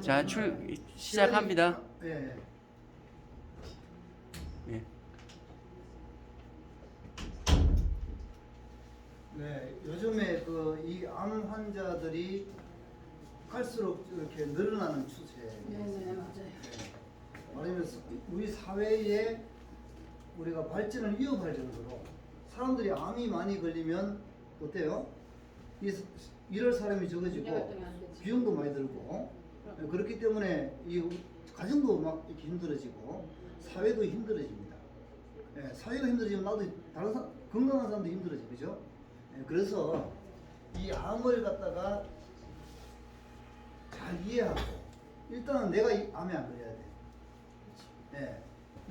자, 시작합니다. 네. 예. 네, 요즘에 이 암 환자들이 갈수록 이렇게 늘어나는 추세예요. 네네, 맞아요. 네. 말하면 우리 사회에 우리가 발전을 이어갈 정도로 사람들이 암이 많이 걸리면 어때요? 일할 사람이 적어지고 활동이 안 되지. 비용도 많이 들고 그렇기 때문에 이 가정도 막 이렇게 힘들어지고 사회도 힘들어집니다. 예, 사회가 힘들어지면 나도 다른 사람, 건강한 사람도 힘들어지, 그죠? 예, 그래서 이 암을 갖다가 잘 이해하고 일단은 내가 이 암에 안 걸려야 돼. 예,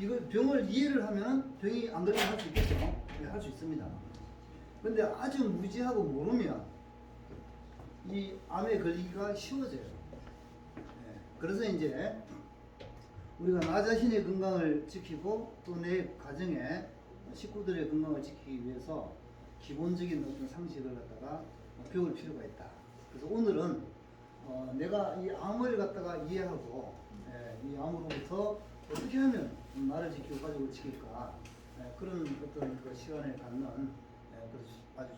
이걸 병을 이해를 하면 병이 안 걸리면 할 수 있겠죠? 예, 할 수 있습니다. 근데 아주 무지하고 모르면 이 암에 걸리기가 쉬워져요. 예, 그래서 이제 우리가 나 자신의 건강을 지키고 또 내 가정의 식구들의 건강을 지키기 위해서 기본적인 어떤 상식을 갖다가 배울 필요가 있다. 그래서 오늘은 내가 이 암을 갖다가 이해하고 이 암으로부터 어떻게 하면 나를 지키고 가족을 지킬까 그런 어떤 그 시간을 갖는 아주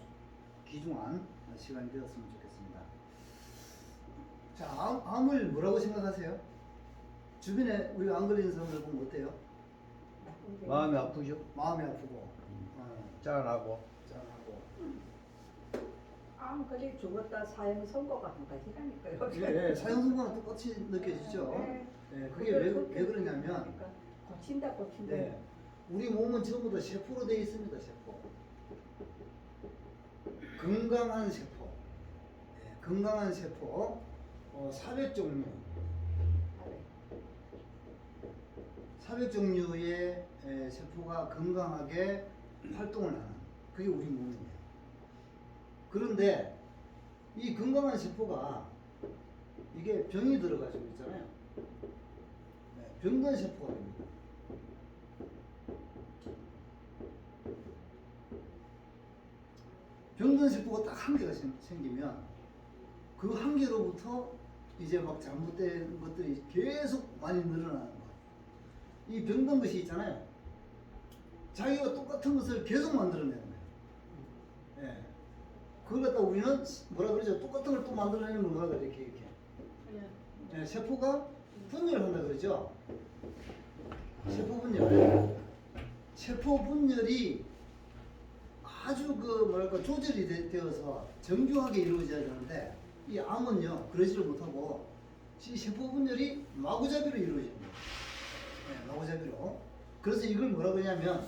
귀중한 시간이 되었으면 좋겠습니다. 자, 암을 뭐라고 생각하세요? 주변에 우리가 안 걸리는 사람들 보면 어때요? 마음이 아프죠? 마음이 아프고 짠하고. 짠하고 암 걸리 죽었다 사형 선고가 한 가지라니까요. 예, 사형선고랑 똑같이 느껴지죠? 네. 예, 그게 왜 그러냐면 고친다. 네, 우리 몸은 전부 다 세포로 되어 있습니다. 세포. 건강한 세포. 예, 건강한 세포. 400종류. 400종류의 세포가 건강하게 활동을 하는 그게 우리 몸이에요. 그런데 이 건강한 세포가 이게 병이 들어가지고 있잖아요. 네, 병든 세포가 됩니다. 병든 세포가 딱 한 개가 생기면 그 한 개로부터 이제 막 잘못된 것들이 계속 많이 늘어나는 거예요. 이 병든 것이 있잖아요. 자기가 똑같은 것을 계속 만들어내는 거예요. 예. 그걸 갖다 우리는 뭐라 그러죠? 똑같은 걸 또 만들어내는 걸 뭐라 그래? 이렇게. 예, 세포가 분열을 한다 그러죠? 세포 분열. 세포 분열이 아주 뭐랄까 조절이 되어서 정교하게 이루어져야 되는데 이 암은요 그러지를 못하고 이 세포 분열이 마구잡이로 이루어집니다. 네, 마구잡이로. 그래서 이걸 뭐라 그러냐면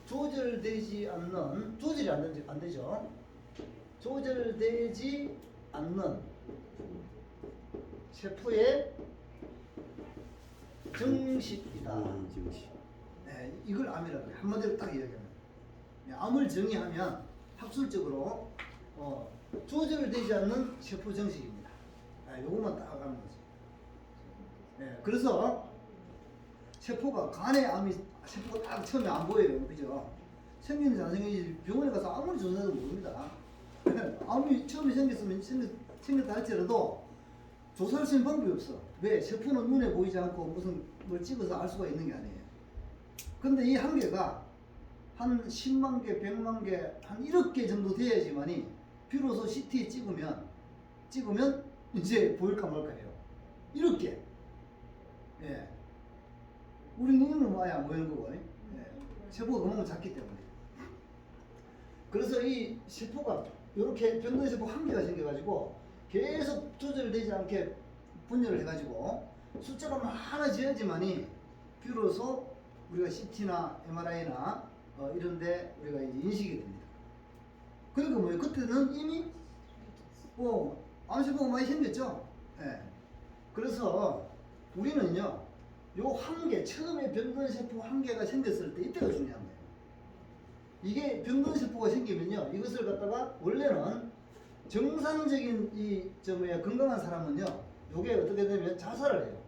조절되지 않는 조절이 안 되죠. 조절되지 않는 세포의 정식이다. 정식. 네, 이걸 암이라고 해요. 한마디로 딱 이야기하면. 암을 정의하면 학술적으로 조절되지 않는 세포 정식입니다. 요것만 딱 하는 거죠. 네, 그래서 세포가 간에 세포가 딱 처음에 안 보여요. 그죠? 생기는지 안 생기는지 병원에 가서 아무리 조사해도 모릅니다. 암이 처음에 생겼다 할지라도 조사할 수 있는 방법이 없어. 왜? 세포는 눈에 보이지 않고 무슨 뭘 찍어서 알 수가 있는 게 아니에요. 근데 이 한 개가 한 10만 개, 100만 개, 한 1억 개 정도 돼야지만이 비로소 CT 찍으면 이제 보일까 말까 해요. 1억 개. 예. 우리 눈으로 봐야 안 보이는 거고. 예. 세포가 그만큼 작기 때문에. 그래서 이 세포가 이렇게 병든 세포 한 개가 생겨가지고 계속 조절되지 않게 분열을 해가지고 숫자가 많아져야지만이 비로소 우리가 CT나 MRI나 이런데 우리가 이제 인식이 됩니다. 그러니까 뭐예요? 그때는 이미 암세포가 많이 생겼죠. 예. 그래서 우리는요, 요 한 개, 처음에 병든 세포 한 개가 생겼을 때 이때가 중요한 거예요. 이게 병든 세포가 생기면요, 이것을 갖다가 원래는 정상적인 건강한 사람은요, 요게 어떻게 되면 자살을 해요.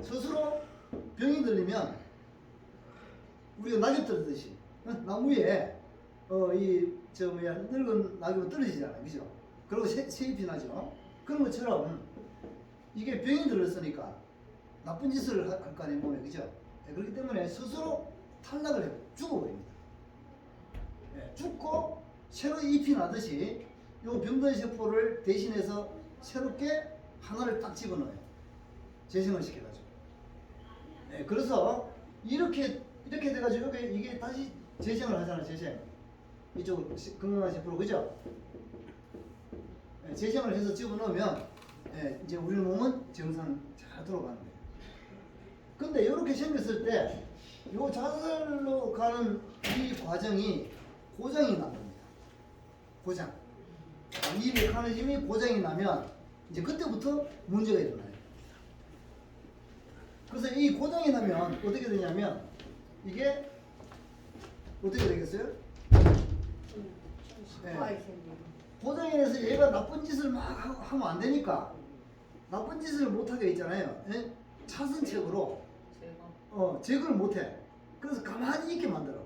스스로 병이 들리면 우리가 낙엽 떨듯이 나무 위에 늙은 낙엽은 떨어지잖아요, 그죠? 그리고 새잎이 나죠. 그런 것처럼 이게 병이 들었으니까 나쁜 짓을 할 거 아니에요, 몸에. 그죠? 예, 그렇기 때문에 스스로 탈락을 해요. 죽어버립니다. 예, 죽고 새로 잎이 나듯이 요 병든 세포를 대신해서 새롭게 하나를 딱 집어넣어요. 재생을 시켜가지고. 예, 그래서 이렇게 돼가지고 이게 다시 재생을 하잖아, 재생. 이쪽 건강한 세포로, 그죠? 예, 재생을 해서 집어넣으면 예, 이제 우리 몸은 정상 잘 돌아가는 거예요. 근데 이렇게 생겼을 때 요 자살로 가는 이 과정이 고장이 난 겁니다. 고장. 이 메커니즘이 고장이 나면 이제 그때부터 문제가 일어나요. 그래서 이 고장이 나면 어떻게 되냐면 이게 어떻게 되겠어요? 화이 생기고. 고장이 나서 얘가 나쁜 짓을 막 하면 안 되니까 나쁜 짓을 못 하게 있잖아요. 예? 차선책으로 제거를 못 해. 그래서 가만히 있게 만들어.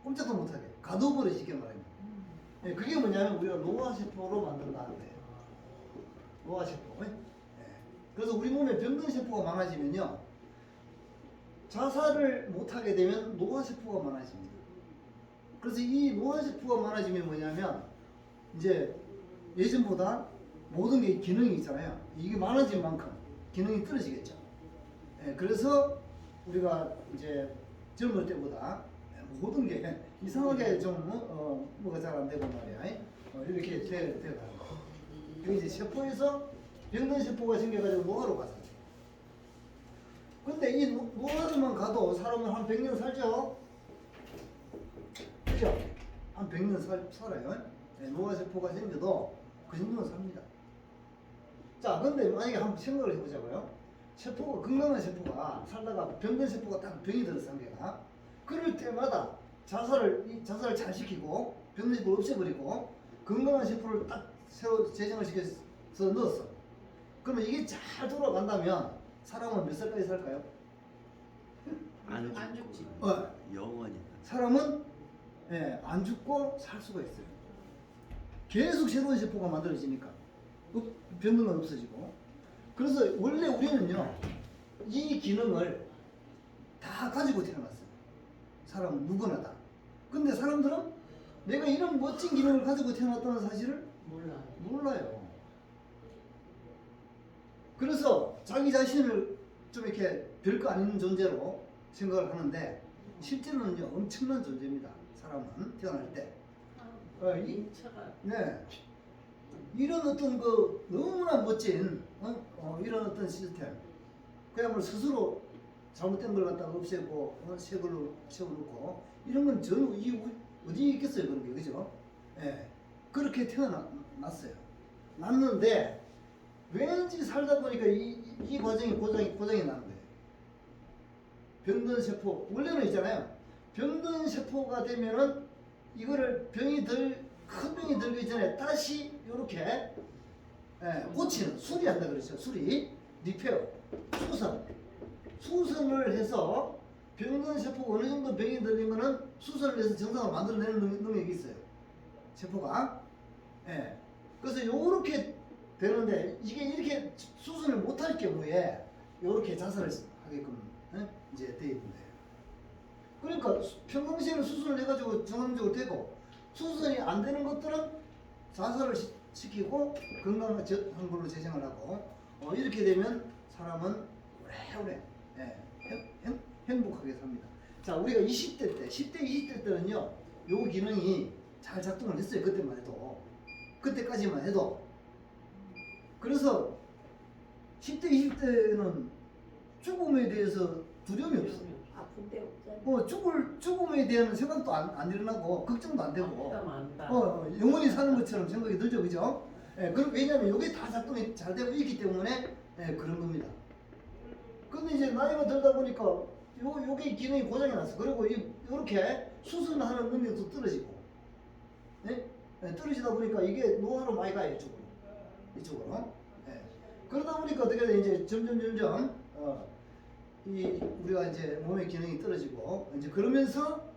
꼼짝도 못 하게. 가둬버려 쉽게 말하면. 예, 그게 뭐냐면 우리가 노화세포로 만든다는 거예요. 노화세포. 예? 그래서 우리 몸에 병든 세포가 많아지면요. 자살을 못하게 되면 노화세포가 많아집니다. 그래서 이 노화세포가 많아지면 뭐냐면 이제 예전보다 모든 게 기능이 있잖아요. 이게 많아진 만큼 기능이 떨어지겠죠. 예, 그래서 우리가 이제 젊을 때보다 모든 게 이상하게 좀 뭐가 잘 안 되고 말이야. 이렇게 돼가요. 그 이제 세포에서 병든 세포가 생겨가지고 노화로 가서. 근데 이 노화로만 가도 사람은 한 100년 살죠? 그죠? 한 100년 살아요. 네, 노화세포가 생겨도 그 정도는 삽니다. 자, 근데 만약에 한번 생각을 해보자고요. 세포가, 건강한 세포가 살다가 병든 세포가 딱 병이 들었어, 한 개가. 그럴 때마다 자살을 잘 시키고 병든 세포를 없애버리고 건강한 세포를 딱 새로 재생을 시켜서 넣었어. 그러면 이게 잘 돌아간다면 사람은 몇 살까지 살까요? 안 죽지. 영원히. 사람은 예, 안 죽고 살 수가 있어요. 계속 새로운 세포가 만들어지니까 병든 건 없어지고. 그래서 원래 우리는요 이 기능을 다 가지고 태어났어요. 사람은 누구나 다. 근데 사람들은 내가 이런 멋진 기능을 가지고 태어났다는 사실을 몰라요. 그래서 자기 자신을 좀 이렇게 별거 아닌 존재로 생각을 하는데 실제로는요 엄청난 존재입니다. 사람은 태어날 때. 네. 이런 어떤 그 너무나 멋진 이런 어떤 시스템, 그야말로 스스로 잘못된 걸 갖다가 없애고 새 걸로 채워놓고 이런 건 전혀 어디에 있겠어요, 그런 게. 그죠? 예. 그렇게 태어났어요. 났는데 왠지 살다 보니까 이 과정이 고장이 나는 거예요. 병든 세포, 원래는 있잖아요. 병든 세포가 되면은 이거를 큰 병이 들기 전에 다시 이렇게 고치는, 수리한다 그러죠. 수리, 리페어, 수선을 해서 병든 세포가 어느 정도 병이 들리면은 수선을 해서 정상으로 만들어내는 능력이 있어요. 세포가. 예. 그래서 요렇게 되는데 이게 이렇게 수선을 못할 경우에 요렇게 자살을 하게끔 이제 돼 있는 거예요. 그러니까 평상시에는 수술을 해가지고 정상적으로 되고 수술이 안 되는 것들은 자살을 시키고 건강한 걸로 재생을 하고 이렇게 되면 사람은 오래오래 행복하게 삽니다. 자, 우리가 20대 때, 10대, 20대 때는요 요 기능이 잘 작동을 했어요. 그때만 해도. 그때까지만 해도. 그래서 10대, 20대는 죽음에 대해서 두려움이 없어요. 아픈데 없잖아. 죽음에 대한 생각도 안 일어나고 걱정도 안 되고 영원히 사는 것처럼 생각이 들죠, 그죠? 예, 왜냐하면 이게 다 작동이 잘 되고 있기 때문에 그런 겁니다. 근데 이제 나이가 들다 보니까 요게 기능이 고장이 났어. 그리고 이렇게 수선하는 능력도 떨어지고, 떨어지다 보니까 이게 노화로 많이 가요, 이쪽으로. 그러다 보니까 어떻게 돼? 이제 점점 우리가 이제 몸의 기능이 떨어지고 이제 그러면서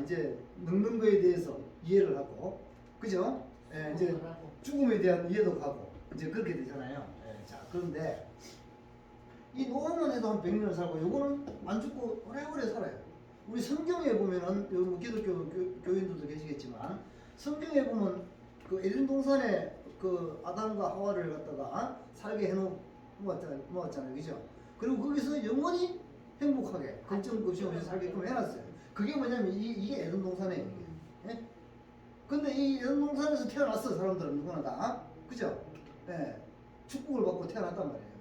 이제 늙는 거에 대해서 이해를 하고, 그죠? 이제 죽음에 대한 이해도 가고 이제 그렇게 되잖아요. 예, 자, 그런데 이 노화만 해도 한 100년을 살고 요거는 안 죽고 오래오래 살아요. 우리 성경에 보면은 요 기독교 교인들도 계시겠지만 성경에 보면 그 에덴 동산에 그 아담과 하와를 갖다가 살게 해놓았잖아요, 그죠? 그리고 거기서 영원히 행복하게 걱정 없이 살게끔 해놨어요. 그게 뭐냐면 이게 에덴 동산이에요. 이게. 예? 근데 이 에덴 동산에서 태어났어 사람들은 누구나 다, 그죠? 예, 축복을 받고 태어났단 말이에요.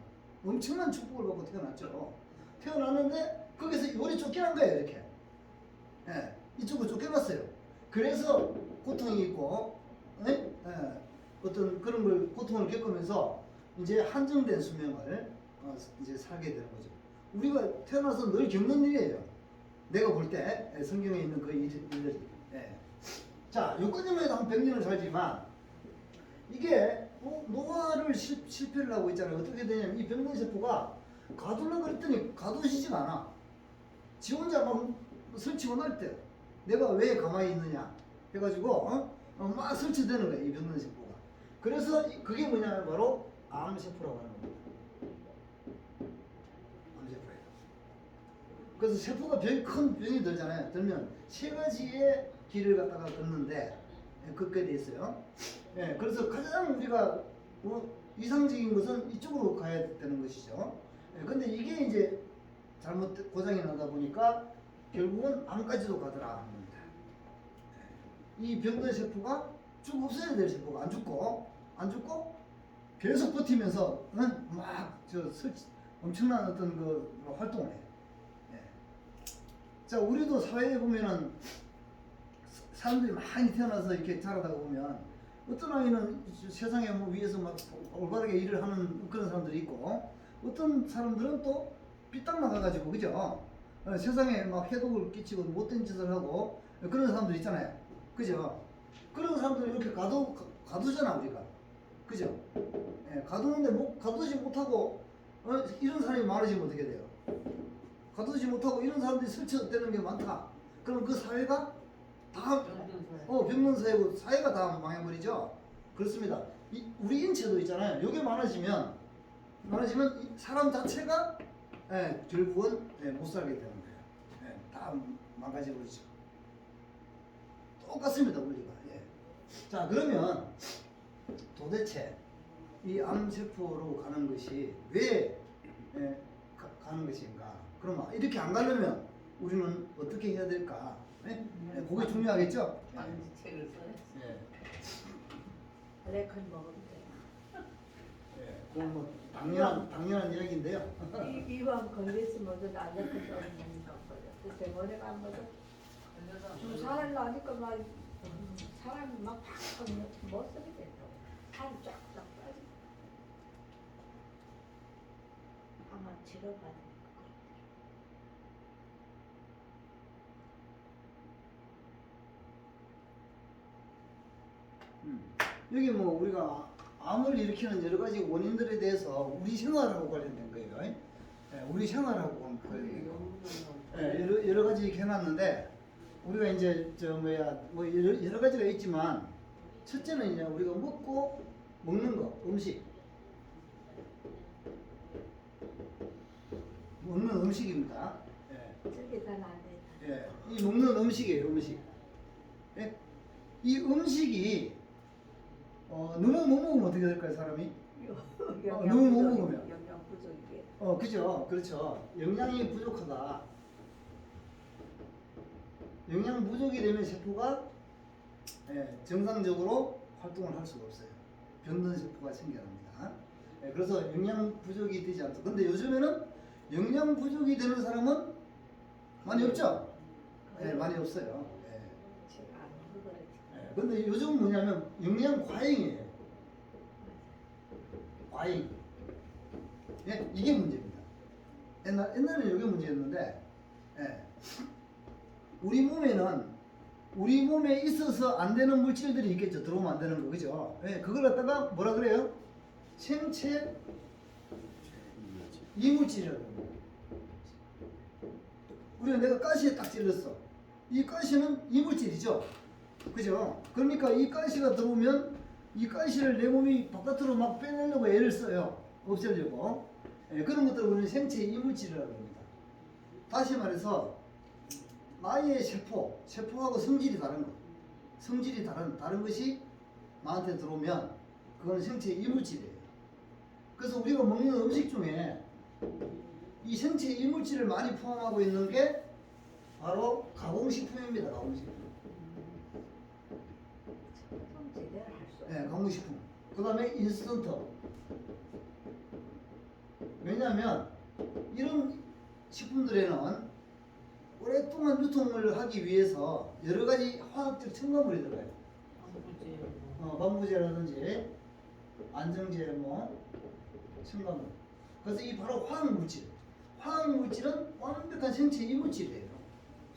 엄청난 축복을 받고 태어났죠. 태어났는데 거기서 요리 쫓겨난 거예요, 이렇게. 예, 이쪽으로 쫓겨났어요. 그래서 고통이 있고, 예? 예, 어떤 그런 걸 고통을 겪으면서 이제 한정된 수명을 이제 살게 되는 거죠. 우리가 태어나서 늘 겪는 일이에요. 내가 볼 때 성경에 있는 그 일들이. 예. 자, 요까지만 해도 한 100년을 살지만 이게 노화를 실패를 하고 있잖아요. 어떻게 되냐면 이 병동세포가 가두려고 그랬더니 가두시지가 않아. 지 혼자 막 설치고 날 때 내가 왜 가만히 있느냐 해가지고 막 설치되는 거예요, 이 병동세포가. 그래서 그게 뭐냐면 바로 암세포라고 하는 겁니다. 암세포예요. 그래서 세포가 큰 병이 들잖아요. 들면 세 가지의 길을 갖다가 걷는데 걷게 돼 있어요. 예, 그래서 가장 우리가 이상적인 것은 이쪽으로 가야 되는 것이죠. 예, 근데 이게 이제 잘못 고장이 나다 보니까 결국은 암까지도 가더라 하는 겁니다. 예, 이 병든 세포가 쭉 없어야 될 세포가 안 죽고 계속 버티면서 막저 엄청난 어떤 그 활동을 해요. 예. 자, 우리도 사회에 보면은 사람들이 많이 태어나서 이렇게 자라다가 보면 어떤 아이는 세상에 뭐 위에서 막 올바르게 일을 하는 그런 사람들이 있고 어떤 사람들은 또 삐딱 나가가지고, 그죠? 세상에 막 해독을 끼치고 못된 짓을 하고 그런 사람들 있잖아요, 그죠? 그런 사람들 이렇게 가두잖아 우리가, 그죠? 예, 가두는데 가두지 못하고 이런 사람이 많아지면 어떻게 돼요? 가두지 못하고 이런 사람들이 설치되는 게 많다. 그럼 그 사회가 다 병론사회고 사회가 다 망해버리죠. 그렇습니다. 우리 인체도 있잖아요. 이게 많아지면 이 사람 자체가 결국은 못 살게 되는 거예요. 다 망가져버리죠. 똑같습니다, 원리가. 예. 자, 그러면 도대체 이 암세포로 가는 것이 왜 가는 것인가? 그럼 이렇게 안 가려면 우리는 어떻게 해야 될까? 그게 중요하겠죠? 책을 써요. 예. 레칸 먹으면 돼. 예. 그건 뭐 당연한 이야기인데요. 이왕 걸렸으면 모두 나한테 써는 거예요. 그 병원에 가면 주사를 놔니까 막 사람이 막 팍팍 못 쓰게 됐어. 살이 쫙쫙 빠지고. 아마 치료받은 거. 여기 뭐 우리가 암을 일으키는 여러 가지 원인들에 대해서 우리 생활하고 관련된 거예요. 우리 생활하고 관련된 거. 여러 가지 이렇게 해놨는데 우리가 이제 뭐 여러 가지가 있지만 첫째는 이제 우리가 먹는 거, 음식. 먹는 음식입니다. 저게 다 안 돼. 이 먹는 음식이에요, 음식. 이 음식이 너무 못 먹으면 어떻게 될까요, 사람이? 너무 못 먹으면. 영양 부족이게. 그죠, 그렇죠. 영양이 부족하다. 영양 부족이 되면 세포가 정상적으로 활동을 할 수가 없어요. 병든 세포가 생겨납니다. 그래서 영양 부족이 되지 않죠. 근데 요즘에는 영양 부족이 되는 사람은 많이 없죠? 많이 없어요. 근데 요즘은 뭐냐면 영양 과잉이에요. 과잉. 이게 문제입니다. 옛날에는 이게 문제였는데, 우리 몸에 있어서 안 되는 물질들이 있겠죠. 들어오면 안 되는 거, 그죠? 그걸 갖다가 뭐라 그래요? 생체 이물질이라고 합니다. 우리가 내가 가시에 딱 찔렀어. 이 가시는 이물질이죠. 그죠? 그러니까 이 가시가 들어오면 이 가시를 내 몸이 바깥으로 막 빼내려고 애를 써요. 없애려고. 예, 그런 것들을 우리는 생체 이물질이라고 합니다. 다시 말해서 나의 세포하고 성질이 다른 것, 성질이 다른 것이 나한테 들어오면 그건 생체 이물질이에요. 그래서 우리가 먹는 음식 중에 이 생체 이물질을 많이 포함하고 있는 게 바로 가공식품입니다. 가공식품. 좀 제대로 할수 네, 가공식품. 그 다음에 인스턴트. 왜냐하면 이런 식품들에는 오랫동안 유통을 하기 위해서 여러 가지 화학적 첨가물이 들어가요. 방부제라든지 안정제 첨가물. 그래서 이 바로 화학물질은 완벽한 생체 이물질이에요.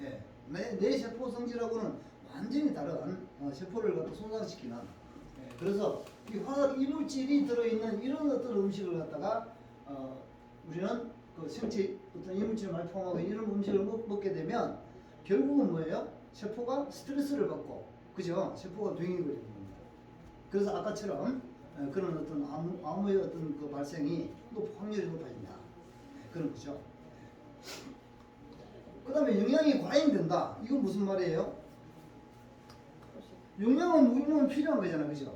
예. 내 세포 성질하고는 완전히 다른 세포를 갖다 손상시키는. 예. 그래서 이 화학 이물질이 들어있는 이런 어떤 음식을 갖다가 우리는 그 생체 어떤 이물질을 많이 포함하고 이런 음식을 먹게 되면 결국은 뭐예요? 세포가 스트레스를 받고, 그죠? 세포가 병이 걸리는 겁니다. 그래서 아까처럼 그런 어떤 암의 어떤 그 발생이 확률이 높아진다. 그런 거죠. 그 다음에 영양이 과잉된다. 이건 무슨 말이에요? 영양은 우리 몸에 필요한 거잖아, 그죠?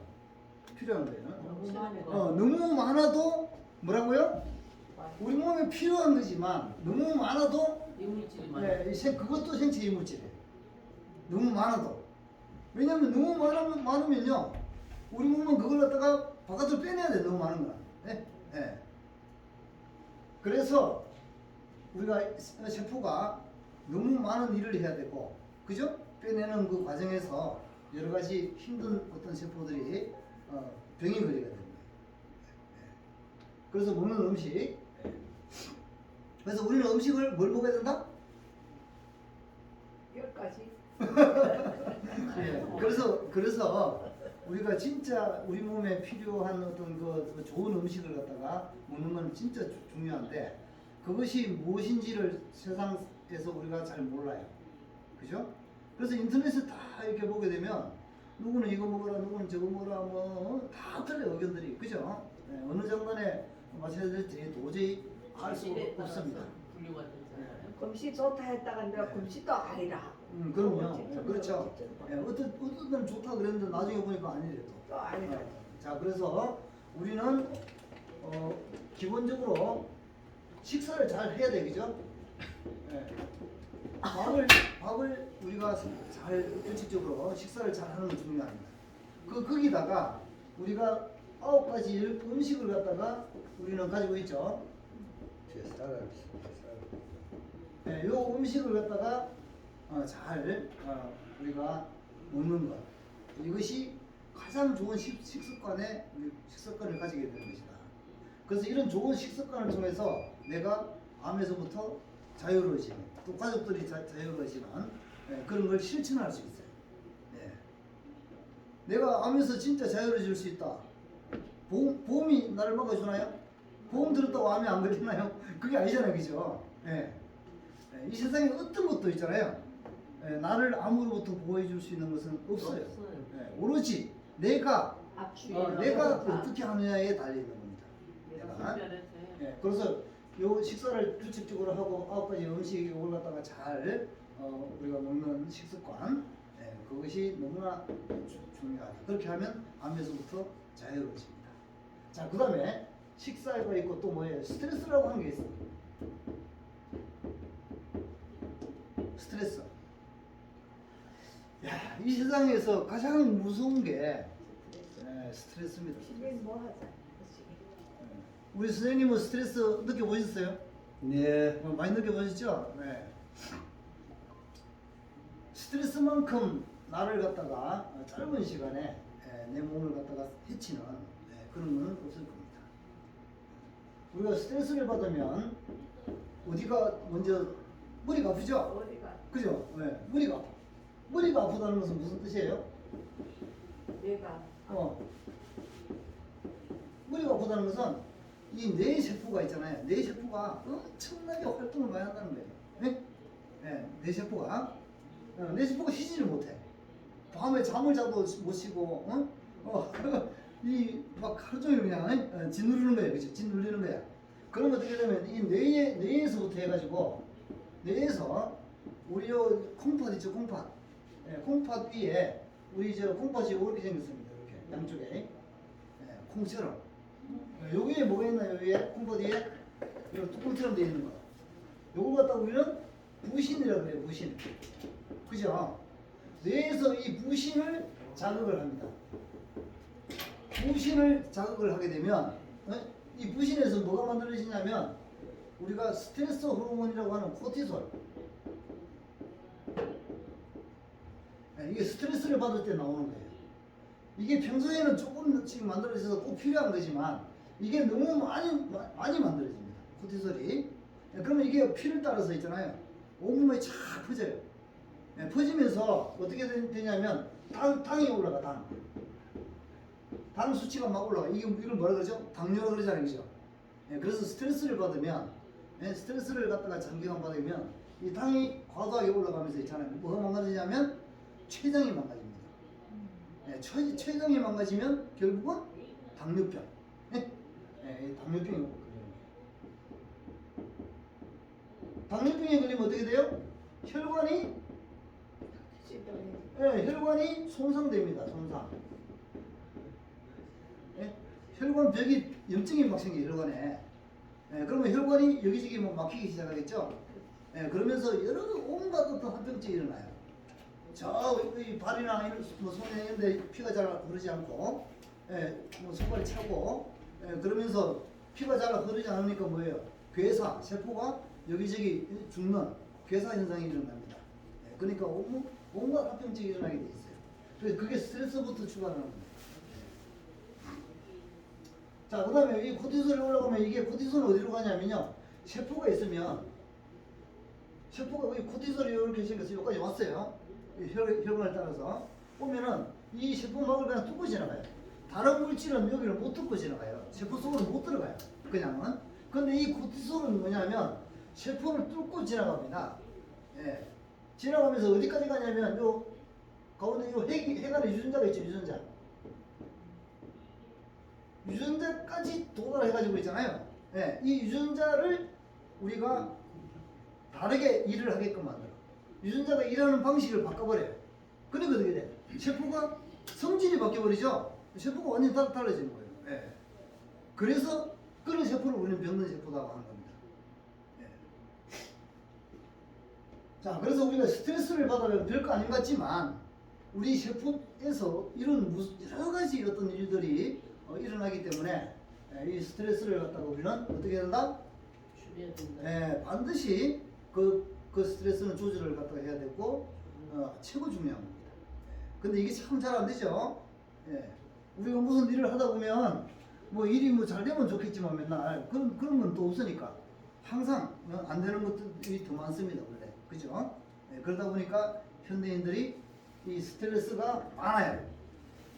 필요한 거예요. 너무 많아도 뭐라고요? 우리 몸에 필요한 거지만 너무 많아도 이물질이 많아. 그것도 생체 이물질이에요. 너무 많아도. 왜냐면 너무 많으면요, 우리 몸은 그걸 갖다가 바깥으로 빼내야 돼. 너무 많은 거는. 예. 그래서 우리가 세포가 너무 많은 일을 해야 되고, 그죠? 빼내는 그 과정에서 여러 가지 힘든 어떤 세포들이 병이 걸리게 되는 거예요. 그래서 먹는 음식. 그래서 우리는 음식을 뭘 먹어야 된다? 10가지. 그래서 우리가 진짜 우리 몸에 필요한 어떤 그 좋은 음식을 갖다가 먹는 건 진짜 중요한데, 그것이 무엇인지를 세상에서 우리가 잘 몰라요. 그죠? 그래서 인터넷에 다 이렇게 보게 되면 누구는 이거 먹어라, 누구는 저거 먹어라, 다 틀려 의견들이. 그죠? 어느 장단에 맞춰야 될지 도저히 알 수 없습니다. 분류가 됐잖아요. 금시 좋다 했다가 내가 금시도 아니라. 그럼요. 그렇죠. 어떤 데는 좋다 그랬는데 나중에 보니까 아니래요. 또 아니라. 자, 그래서 우리는 기본적으로 식사를 잘 해야 돼, 그죠? 밥을 우리가 잘 규칙적으로 식사를 잘 하는 게 중요합니다. 거기다가 우리가 9가지 음식을 갖다가 우리는 가지고 있죠. 요 음식을 갖다가 잘 우리가 먹는 것, 이것이 가장 좋은 식습관을 가지게 되는 것이다. 그래서 이런 좋은 식습관을 통해서 내가 암에서부터 자유로워지는, 또 가족들이 자유로워지는 그런 걸 실천할 수 있어요. 내가 암에서 진짜 자유로워질 수 있다. 보험이 나를 막아주나요? 보험 들었다고 암이 안 걸리나요? 그게 아니잖아요, 그죠? 이 세상에 어떤 것도 있잖아요. 나를 암으로부터 보호해줄 수 있는 것은 없어요. 오로지 내가 어떻게 하느냐에 달려 있는 겁니다. 그래서 요 식사를 규칙적으로 하고 9가지 음식 이걸 갖다가 잘 우리가 먹는 식습관, 그것이 너무나 중요하다. 그렇게 하면 암에서부터 자유로워집니다. 자, 그 다음에 식사가 있고 또 뭐예요? 스트레스라고 하는 게 있어요. 스트레스. 야, 이 세상에서 가장 무서운 게 스트레스입니다. 집에 뭐 하자. 우리 선생님은 스트레스 느껴보셨어요? 네. 많이 느껴보셨죠? 네. 스트레스만큼 나를 갖다가 짧은 시간에 내 몸을 갖다가 해치는 그런 거는 없을 겁니다. 우리가 스트레스를 받으면 어디가 먼저 머리가 아프죠? 어디가? 그죠? 머리가 아파. 머리가 아프다는 것은 무슨 뜻이에요? 내가. 머리가 아프다는 것은 이 뇌 세포가 있잖아요. 뇌 세포가 엄청나게 활동을 많이 한다는 거예요. 뇌 세포가 쉬지를 못해. 밤에 잠을 자도 못 쉬고, 이 막 하루 종일 그냥 짓누르는 거야, 그치? 짓누르는 거야. 그럼 어떻게 되면 이 뇌에서부터 해가지고 뇌에서 우리 요 콩팥 있죠, 콩팥. 예, 콩팥 위에 우리 저 콩팥이 이렇게 생겼습니다, 이렇게 양쪽에. 예, 콩처럼. 여기에 뭐가 있나요? 여기에 콩팥 위에 이거 뚜껑처럼 되어 있는 거. 요걸 갖다가 우리는 부신이라고 그래요, 부신. 그죠? 뇌에서 이 부신을 자극을 합니다. 부신을 자극을 하게 되면 이 부신에서 뭐가 만들어지냐면 우리가 스트레스 호르몬이라고 하는 코티솔. 이게 스트레스를 받을 때 나오는 거예요. 이게 평소에는 조금씩 만들어져서 꼭 필요한 거지만 이게 너무 많이 만들어집니다. 코티솔이. 그러면 이게 피를 따라서 있잖아요. 온몸에 쫙 퍼져요. 퍼지면서 어떻게 되냐면 당이 올라가, 당 수치가 막 올라가. 이걸 뭐라 그러죠? 당뇨라 그러잖아요, 그죠? 그래서 스트레스를 받으면, 스트레스를 갖다가 장기간 받으면 이 당이 과도하게 올라가면서 있잖아요. 뭐가 망가지냐면 췌장이 망가집니다. 췌장이 망가지면 결국은 당뇨병. 당뇨병이 걸려요. 당뇨병에 걸리면 어떻게 돼요? 혈관이 손상됩니다. 손상. 혈관벽이 염증이 막 생겨요, 혈관에. 그러면 혈관이 여기저기 뭐 막히기 시작하겠죠. 그러면서 여러 온갖 어떤 합병증이 일어나요. 이 발이나 뭐 손에 있는데 피가 잘 흐르지 않고, 뭐 손발이 차고, 그러면서 피가 잘 흐르지 않으니까 뭐예요? 괴사, 세포가 여기저기 죽는 괴사 현상이 일어납니다. 그러니까 온갖 합병증이 일어나게 돼 있어요. 그래서 그게 스트레스부터 출발하는 겁니다. 자, 그 다음에 이 코티솔이 올라가면 이게 코티솔은 어디로 가냐면요. 세포가 있으면, 세포가 이 코티솔이 이렇게 생겨서 여기까지 왔어요. 혈관을 따라서. 보면은 이 세포막을 그냥 뚫고 지나가요. 다른 물질은 여기를 못 뚫고 지나가요. 세포 속으로 못 들어가요. 그냥은. 근데 이 코티솔은 뭐냐면 세포를 뚫고 지나갑니다. 지나가면서 어디까지 가냐면 요 가운데 요 해간에 유전자가 있죠, 유전자까지 도달해가지고 있잖아요. 이 유전자를 우리가 다르게 일을 하게끔 만들어. 유전자가 일하는 방식을 바꿔버려요. 그러니까 어떻게 돼? 세포가 성질이 바뀌어버리죠? 세포가 완전히 달라지는 거예요. 그래서 그런 세포를 우리는 병든 세포라고 하는 겁니다. 자, 그래서 우리가 스트레스를 받으면 별거 아닌 것 같지만 우리 세포에서 이런 여러 가지 어떤 일들이 일어나기 때문에 이 스트레스를 갖다가 우리는 어떻게 해야 된다? 줄여야 된다. 반드시 그 스트레스는 조절을 갖다가 해야 되고 최고 중요한 겁니다. 근데 이게 참 잘 안 되죠. 우리가 무슨 일을 하다 보면 뭐 일이 뭐 잘 되면 좋겠지만 맨날 그런 건 또 없으니까 항상 안 되는 것들이 더 많습니다, 원래. 그죠? 그러다 보니까 현대인들이 이 스트레스가 많아요.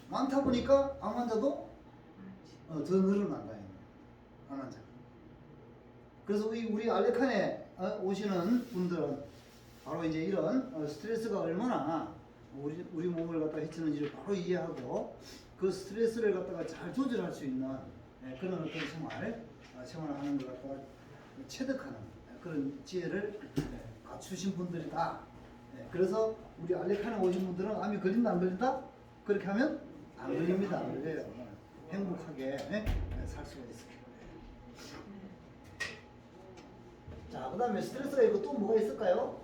많다 보니까 암 환자도 더 늘어난다. 암 환자. 그래서 우리 알레칸에 오시는 분들은 바로 이제 이런 스트레스가 얼마나 우리 몸을 갖다 해치는지를 바로 이해하고 그 스트레스를 갖다가 잘 조절할 수 있는 그런 어떤 생활하는 걸 갖다가 체득하는 그런 지혜를 갖추신 분들이다. 그래서 우리 알레칸에 오신 분들은 암이 걸린다 안 걸린다? 그렇게 하면 안 걸립니다. 안 걸려요. 행복하게 살 수가 있어요. 자, 그 다음에 스트레스가 있고 또 뭐가 있을까요?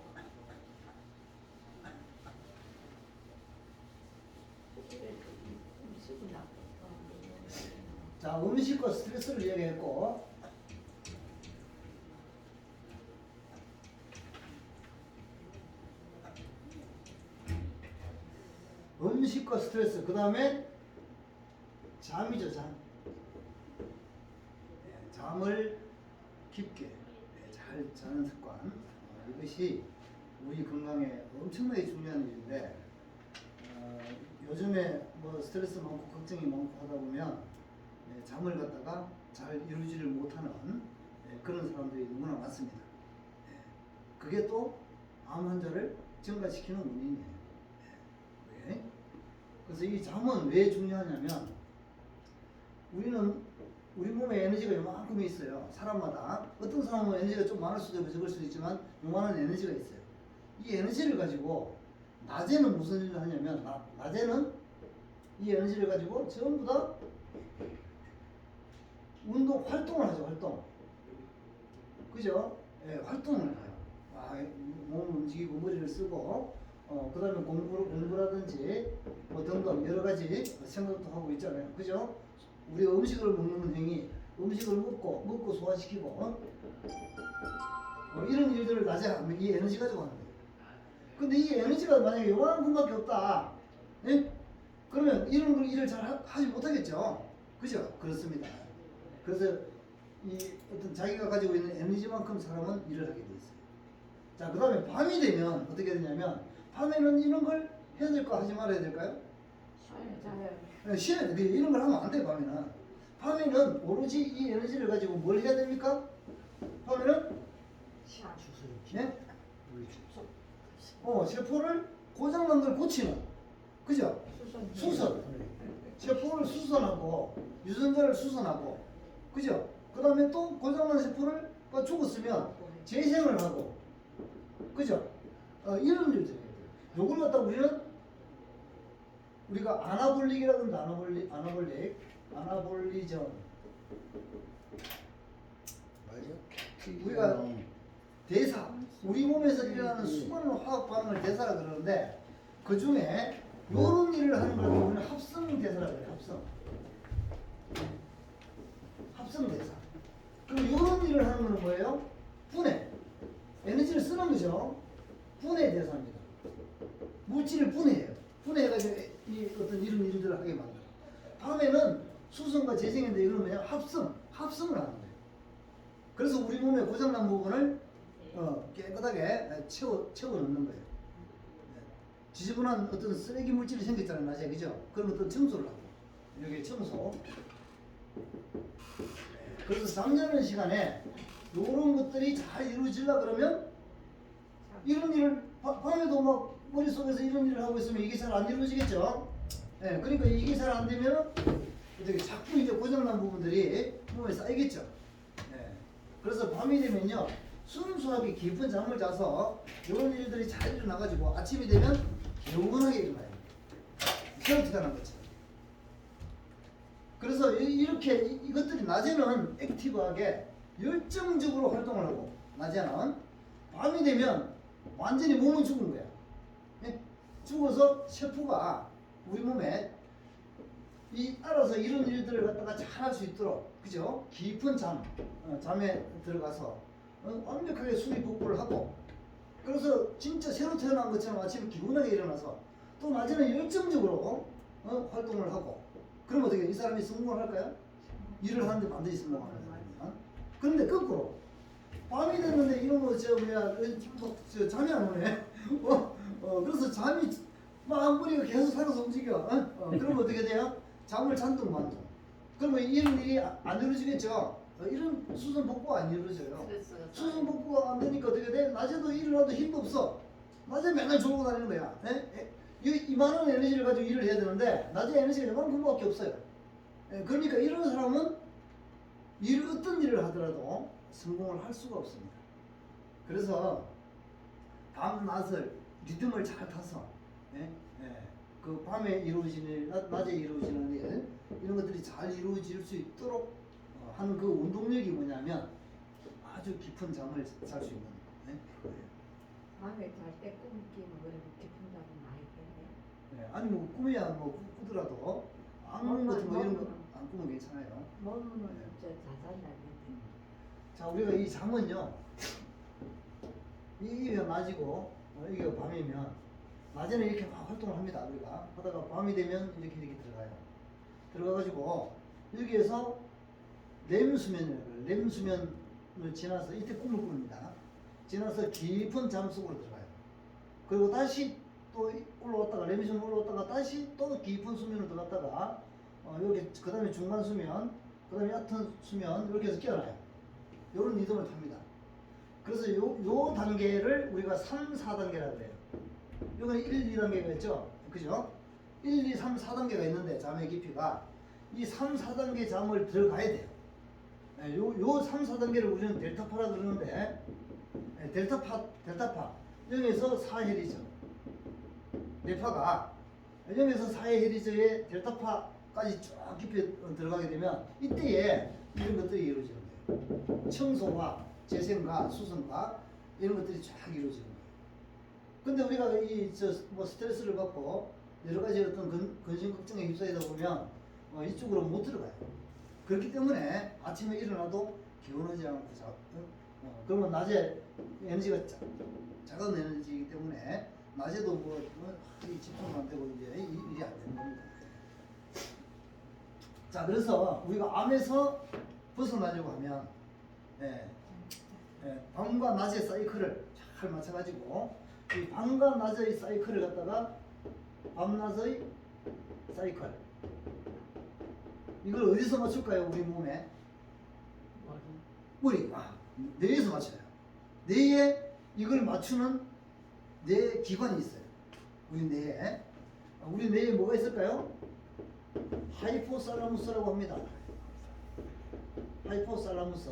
자, 음식과 스트레스를 이야기했고, 음식과 스트레스, 그 다음에 잠이죠, 잠. 잠을 깊게 잘 자는 습관, 이것이 우리 건강에 엄청나게 중요한 일인데, 요즘에 뭐 스트레스 많고 걱정이 많고 하다 보면 잠을 갖다가 잘 이루지를 못하는 그런 사람들이 너무나 많습니다. 그게 또 암 환자를 증가시키는 원인이에요. 그래서 이 잠은 왜 중요하냐면 우리 몸에 에너지가 요만큼 있어요. 사람마다 어떤 사람은 에너지가 좀 많을 수도 있고 적을 수도 있지만 요만한 에너지가 있어요. 이 에너지를 가지고 낮에는 무슨 일을 하냐면 낮에는 이 에너지를 가지고 전부 다 운동 활동을 하죠. 활동. 그죠? 예, 활동을 해요. 몸을 움직이고 머리를 쓰고 그 다음에 공부라든지 뭐 등등 여러 가지 생각도 하고 있잖아요. 그죠? 우리가 음식을 먹는 행위, 음식을 먹고 소화시키고 이런 일들을 낮에 하면 이 에너지 가지고 하는 거예요. 근데 이 에너지가 만약에 요만큼밖에 없다. 예? 그러면 이런 일을 잘 하지 못하겠죠. 그죠? 그렇습니다. 그래서 이 어떤 자기가 가지고 있는 에너지만큼 사람은 일을 하게 돼 있어요. 자, 그 다음에 밤이 되면 어떻게 되냐면 밤에는 이런 걸 해야 될까 하지 말아야 될까요? 자요. 쉬어야 돼. 이런 걸 하면 안 돼, 밤에는. 밤에는 오로지 이 에너지를 가지고 뭘 해야 됩니까? 밤에는 네? 세포를 고장난 걸 고치는, 그죠? 수선. 세포를 수선하고 유전자를 수선하고, 그죠? 그 다음에 또 고장난 세포를 죽었으면 재생을 하고, 그죠? 이런 일들. 요걸 갖다 우리가 아나볼릭이라고 합니다. 아나볼리전. 우리가 대사, 우리 몸에서 일어나는 수많은 화학 반응을 대사라 그러는데 그 중에 요런 일을 하는 걸 우리는 합성 대사라고 해요. 합성 대사. 그럼 요런 일을 하는 건 뭐예요? 분해. 에너지를 쓰는 거죠. 분해 대사입니다. 물질을 분해해요. 분해해가지고 이 어떤 이런 일들을 하게 만들어요. 밤에는 수성과 재생인데 이건 뭐냐? 합성을 하는 거예요. 그래서 우리 몸의 고장난 부분을 깨끗하게 채워 넣는 거예요. 지저분한 어떤 쓰레기 물질이 생겼잖아요, 낮에, 그죠? 그럼 어떤 청소를 하고, 여기 청소. 그래서 잠자는 시간에 이런 것들이 잘 이루어지려 그러면 이런 일을 밤에도 막 머릿속에서 이런 일을 하고 있으면 이게 잘 안 이루어지겠죠? 예, 그러니까 이게 잘 안 되면 어떻게 자꾸 이제 고장난 부분들이 몸에 쌓이겠죠? 예. 그래서 밤이 되면요, 순수하게 깊은 잠을 자서 이런 일들이 잘 일어나가지고 아침이 되면 개운하게 일어나요. 깨어지다는 거죠. 그래서 이렇게 이것들이 낮에는 액티브하게 열정적으로 활동을 하고, 낮에는 밤이 되면 완전히 몸은 죽은 거야. 예? 죽어서 세포가 우리 몸에 알아서 이런 일들을 갖다가 잘 할 수 있도록, 그죠? 깊은 잠에 들어가서 완벽하게 수리 복구를 하고, 그래서 진짜 새로 태어난 것처럼 아침에 기분하게 일어나서 또 낮에는 열정적으로 활동을 하고, 그럼 어떻게 이 사람이 성공을 할까요? 일을 하는데 반드시 성공하는 거예요. 그런데 거꾸로 밤이 됐는데 이런 거 잠이 안 오네. 그래서 잠이 막 머리가 계속 살아서 움직여. 그러면 어떻게 돼요? 잠을 잔뜩 만져. 그러면 이런 일이 안 이루어지겠죠? 이런 수선 복구가 안 이루어져요. 수선 복구가 안 되니까 어떻게 돼? 낮에도 일어나도 힘도 없어. 낮에 맨날 졸고 다니는 거야. 이만한 에너지를 가지고 일을 해야 되는데 낮에 에너지가 이만큼밖에 없어요. 그러니까 이런 사람은 어떤 일을 하더라도 성공을 할 수가 없습니다. 그래서 밤낮을 리듬을 잘 타서 그 밤에 이루어지는 일, 낮에 이루어지는 일, 이런 것들이 잘 이루어질 수 있도록 하는 그 운동력이 뭐냐면 아주 깊은 잠을 잘 수 있는 거예요. 밤에 잘 때 꿈 끼면 그래 깊은 잠을 많이 깨네. 아니 뭐 꿈이야 뭐 꾸더라도 악몽 같은 거 이런 거 안 꾸면 괜찮아요. 몸은 진짜 자산나는데. 자, 우리가 이 잠은요, 이게 낮이고 이게 밤이면 낮에는 이렇게 막 활동을 합니다. 우리가 하다가 밤이 되면 이렇게 들어가요. 들어가가지고 여기에서 렘 수면을 지나서 이때 꿈을 꿉니다. 지나서 깊은 잠 속으로 들어가요. 그리고 다시 또 올라왔다가 렘 수면 올라왔다가 다시 또 깊은 수면으로 들어갔다가 여기 그 다음에 중간 수면, 그 다음에 얕은 수면 이렇게 해서 깨어나요. 요런 리듬을 탑니다. 그래서 요 단계를 우리가 3, 4단계라고 해요. 요거는 1, 2단계가 있죠. 그죠? 1, 2, 3, 4단계가 있는데 잠의 깊이가 이 3, 4단계 잠을 들어가야 돼요. 예, 요 3, 4단계를 우리는 델타파라 그러는데 예, 델타파 0에서 4헤리즈 뇌파가 0에서 4의 헤리즈의 델타파까지 쭉 깊이 들어가게 되면 이때에 이런 것들이 이루어지는 거예요. 청소와 재생과 수성과 이런 것들이 쫙 이루어지는 거예요. 근데 우리가 뭐 스트레스를 받고 여러 가지 어떤 근심 걱정에 휩싸이다 보면 이쪽으로 못 들어가요. 그렇기 때문에 아침에 일어나도 개운하지 않고 그러면 낮에 에너지가 작은 에너지이기 때문에 낮에도 집중도 안 되고 이제 일이 안 되는 겁니다. 자, 그래서 우리가 암에서 벗어나려고 하면 밤과 낮의 사이클을 잘 맞춰가지고 이 밤과 낮의 사이클을 갖다가 밤낮의 사이클 이걸 어디서 맞출까요? 우리 몸에 우리 뇌에서 맞춰요. 뇌에 이걸 맞추는 뇌 기관이 있어요. 우리 뇌에 뭐가 있을까요? 하이포살라무스라고 합니다. 하이포살라무스.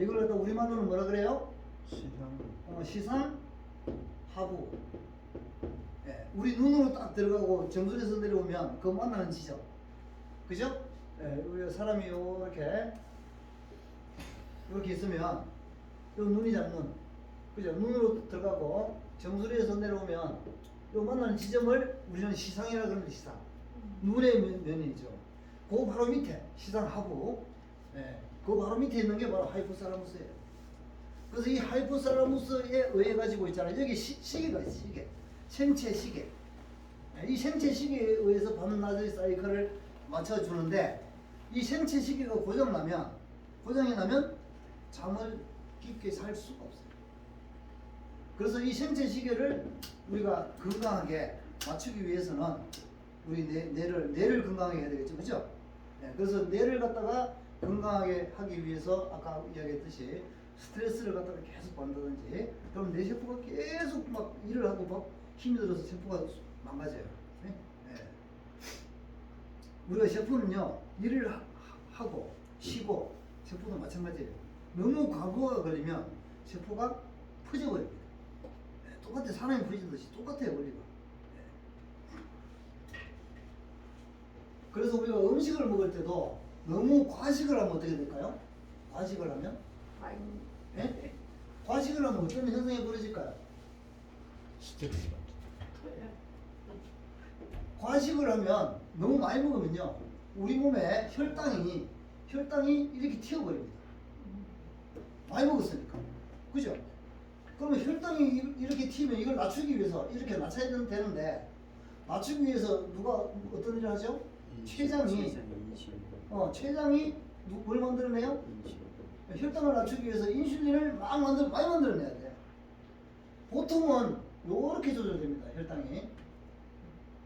이걸 갖다 우리말로는 뭐라 그래요? 시상 하부. 우리 눈으로 딱 들어가고 정수리에서 내려오면 그 만나는 지점. 그죠? 우리 사람이 이렇게 있으면 요 눈이 잡는, 그죠? 눈으로 들어가고 정수리에서 내려오면 요 만나는 지점을 우리는 시상이라 그러는데 시상. 눈의 면이죠. 그 바로 밑에 시상 하부. 그 바로 밑에 있는 게 바로 하이포살라무스예요. 그래서 이 하이포살라무스에 의해 가지고 있잖아요. 여기 시계가 있어요. 시계. 생체 시계. 이 생체 시계에 의해서 밤낮의 사이클을 맞춰주는데 이 생체 시계가 고장이 나면 잠을 깊게 잘 수가 없어요. 그래서 이 생체 시계를 우리가 건강하게 맞추기 위해서는 우리 뇌를 건강하게 해야 되겠죠. 그죠? 그래서 뇌를 갖다가 건강하게 하기 위해서 아까 이야기했듯이 스트레스를 갖다가 계속 받는다든지 그럼 뇌 세포가 계속 막 일을 하고 막 힘이 들어서 세포가 망가져요. 우리가 세포는요 일을 하고 쉬고 세포도 마찬가지예요. 너무 과부하가 걸리면 세포가 퍼져버립니다. 똑같아, 사람이 퍼지듯이 똑같아요 원리가. 그래서 우리가 음식을 먹을 때도 너무 과식을 하면 어떻게 될까요? 과식을 하면? 과식을 하면 어떤 현상이 벌어질까요? 스트레스 받죠. 과식을 하면 너무 많이 먹으면요 우리 몸에 혈당이 이렇게 튀어버립니다. 많이 먹었으니까. 그죠? 그러면 혈당이 이렇게 튀면 이걸 낮추기 위해서 이렇게 낮춰야 되는데 낮추기 위해서 누가 어떤 일을 하죠? 췌장이 뭘 만들어내요? 혈당을 낮추기 위해서 인슐린을 많이 만들어내야 돼. 보통은 요렇게 조절됩니다. 혈당이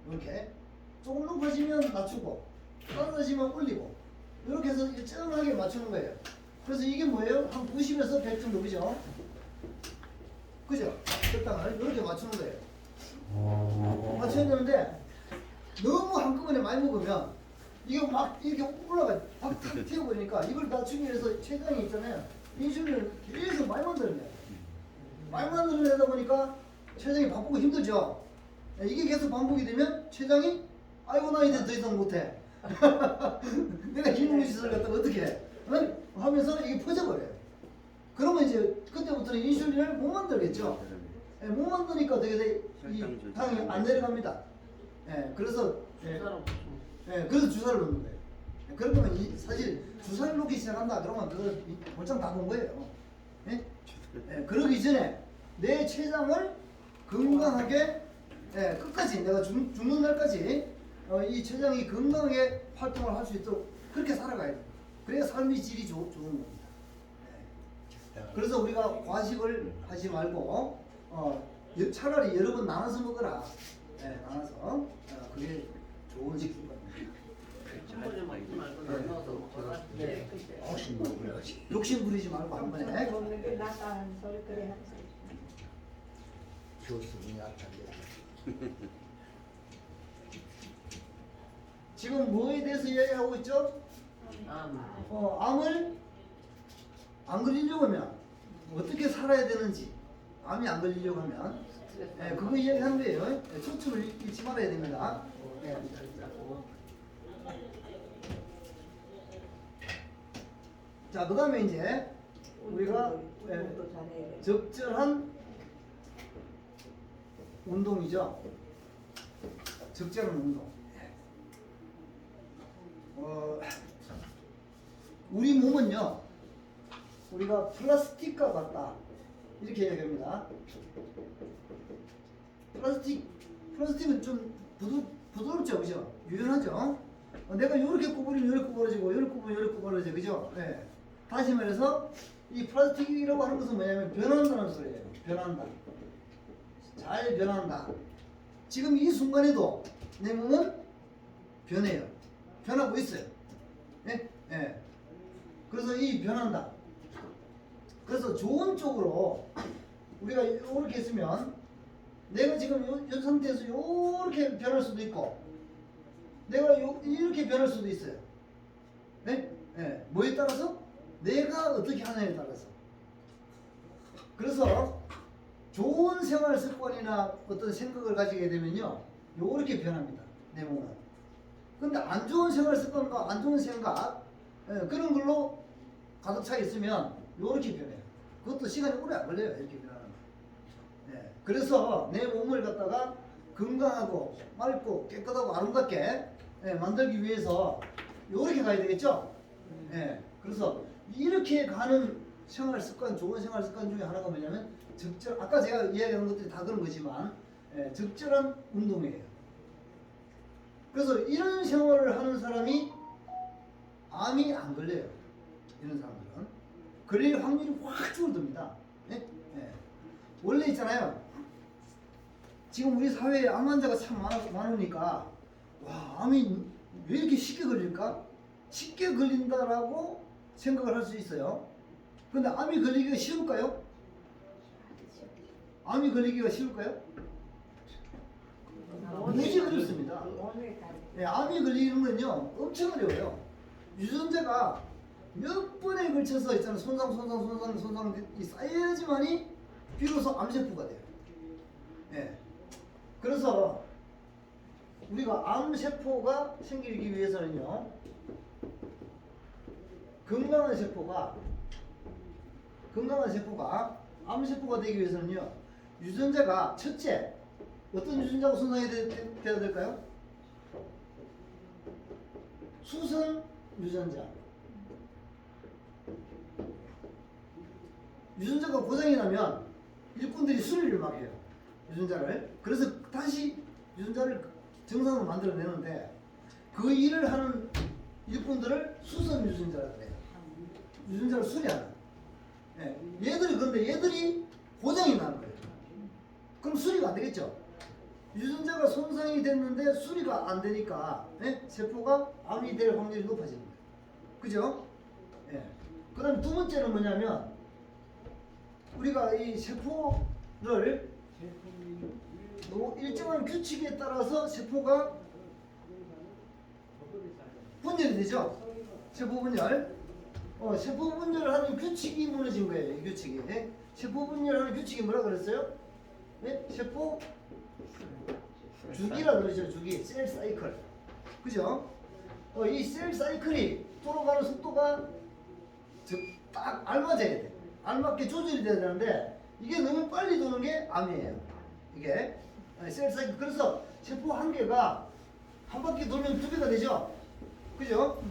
이렇게 조금 높아지면 낮추고 떨어지면 올리고 이렇게 해서 일정하게 맞추는 거예요. 그래서 이게 뭐예요? 한 90에서 100 정도, 그죠? 그죠? 혈당을 이렇게 맞추는 거예요. 맞춰야 되는데 너무 한꺼번에 많이 먹으면 이거 막 이렇게 올라가 팍 튀어버리니까 이걸 낮추기 위해서 췌장이 있잖아요. 인슐린을 계속 많이 만들어내요. 많이 만들어내다 보니까 췌장이 바쁘고 힘들죠. 이게 계속 반복이 되면 췌장이 아이고 나 이제 더 이상 못해. 내가 힘없는 짓을 갖다가 어떻게 해? 하면서 이게 퍼져버려요. 그러면 이제 그때부터는 인슐린을 못 만들겠죠. 못 만드니까 어떻게 돼? 이 당이 안 내려갑니다. 그래서 그래서 주사를 놓는 거예요. 그러면 사실 주사를 놓기 시작한다 그러면 그거 볼장 다 본 거예요. 그러기 전에 내 췌장을 건강하게 끝까지 내가 죽는 날까지 이 췌장이 건강하게 활동을 할 수 있도록 그렇게 살아가야 돼요. 그래야 삶의 질이 좋은 겁니다. 그래서 우리가 과식을 하지 말고 차라리 여러 번 나눠서 먹어라. 나눠서 그게 좋은 식습관입니다. 한 번에 먹지 말고 나눠서 먹어라. 욕심 부리지 말고 한 번에. 먹는 게 낫다는 소리 그래 하지. 교수님이 약한데. 지금 뭐에 대해서 이야기하고 있죠? 암을 안 걸리려고 하면 어떻게 살아야 되는지, 암이 안 걸리려고 하면 그거 이야기하는 거예요. 초점을 잃지 말아야 됩니다. 자, 그 다음에 이제 우리가 운동도 잘해야 돼. 적절한 운동이죠. 적절한 운동. 우리 몸은요, 우리가 플라스틱과 같다 이렇게 얘기합니다. 플라스틱은 좀 부드럽죠, 그죠? 유연하죠. 내가 이렇게 구부리면 이렇게 구부러지고, 이렇게 구부리면 이렇게 구부러져, 그죠? 네. 다시 말해서 이 플라스틱이라고 하는 것은 뭐냐면 변한다는 소리예요. 변한다. 잘 변한다. 지금 이 순간에도 내 몸은 변해요. 변하고 있어요. 예? 예. 그래서 이 변한다. 그래서 좋은 쪽으로 우리가 이렇게 있으면 내가 지금 이 상태에서 이렇게 변할 수도 있고 내가 이렇게 변할 수도 있어요. 네? 예. 뭐에 따라서? 내가 어떻게 하느냐에 따라서. 그래서 좋은 생활 습관이나 어떤 생각을 가지게 되면요, 요렇게 변합니다. 내 몸은. 근데 안 좋은 생활 습관과 안 좋은 생각, 그런 걸로 가득 차 있으면 요렇게 변해요. 그것도 시간이 오래 안 걸려요. 이렇게 변하는 거. 그래서 내 몸을 갖다가 건강하고 맑고 깨끗하고 아름답게 만들기 위해서 요렇게 가야 되겠죠? 그래서 이렇게 가는 생활 습관, 좋은 생활 습관 중에 하나가 뭐냐면 아까 제가 이야기한 것들이 다 그런 거지만 적절한 운동이에요. 그래서 이런 생활을 하는 사람이 암이 안 걸려요. 이런 사람들은 걸릴 확률이 확 줄어듭니다. 원래 있잖아요. 지금 우리 사회에 암 환자가 참 많으니까 와, 암이 왜 이렇게 쉽게 걸릴까? 쉽게 걸린다라고 생각을 할 수 있어요. 근데 암이 걸리기가 쉬울까요? 암이 걸리기가 쉬울까요? 무지 어렵습니다. 암이 걸리는 건요 엄청 어려워요. 유전자가 몇 번에 걸쳐서 있잖아요. 손상이 쌓여야지만이 비로소 암세포가 돼요. 그래서 우리가 암세포가 생기기 위해서는요, 건강한 세포가 암세포가 되기 위해서는요, 유전자가 첫째 어떤 유전자가 손상이 되어야 될까요? 수선 유전자. 유전자가 고장이 나면 일꾼들이 수리를 막 해요. 유전자를. 그래서 다시 유전자를 정상으로 만들어내는데 그 일을 하는 일꾼들을 수선 유전자라고 해요. 유전자를 수리하는. 얘들이 고장이 나는 거예요. 그럼 수리가 안 되겠죠? 유전자가 손상이 됐는데 수리가 안 되니까 세포가 암이 될 확률이 높아지는 거예요. 그죠? 그 다음에 두 번째는 뭐냐면 우리가 이 세포를 일정한 규칙에 따라서 세포가 분열이 되죠? 세포 분열. 세포 분열을 하는 규칙이 무너진 거예요. 이 규칙이. 세포 분열하는 규칙이 뭐라 그랬어요? 세포 주기라 그러죠. 주기. 셀 사이클. 그죠? 이 셀 사이클이 돌아가는 속도가 딱 알맞아야 돼. 알맞게 조절이 돼야 되는데 이게 너무 빨리 도는 게 암이에요. 이게 셀 사이클. 그래서 세포 한 개가 한 바퀴 돌면 두 개가 되죠. 그죠?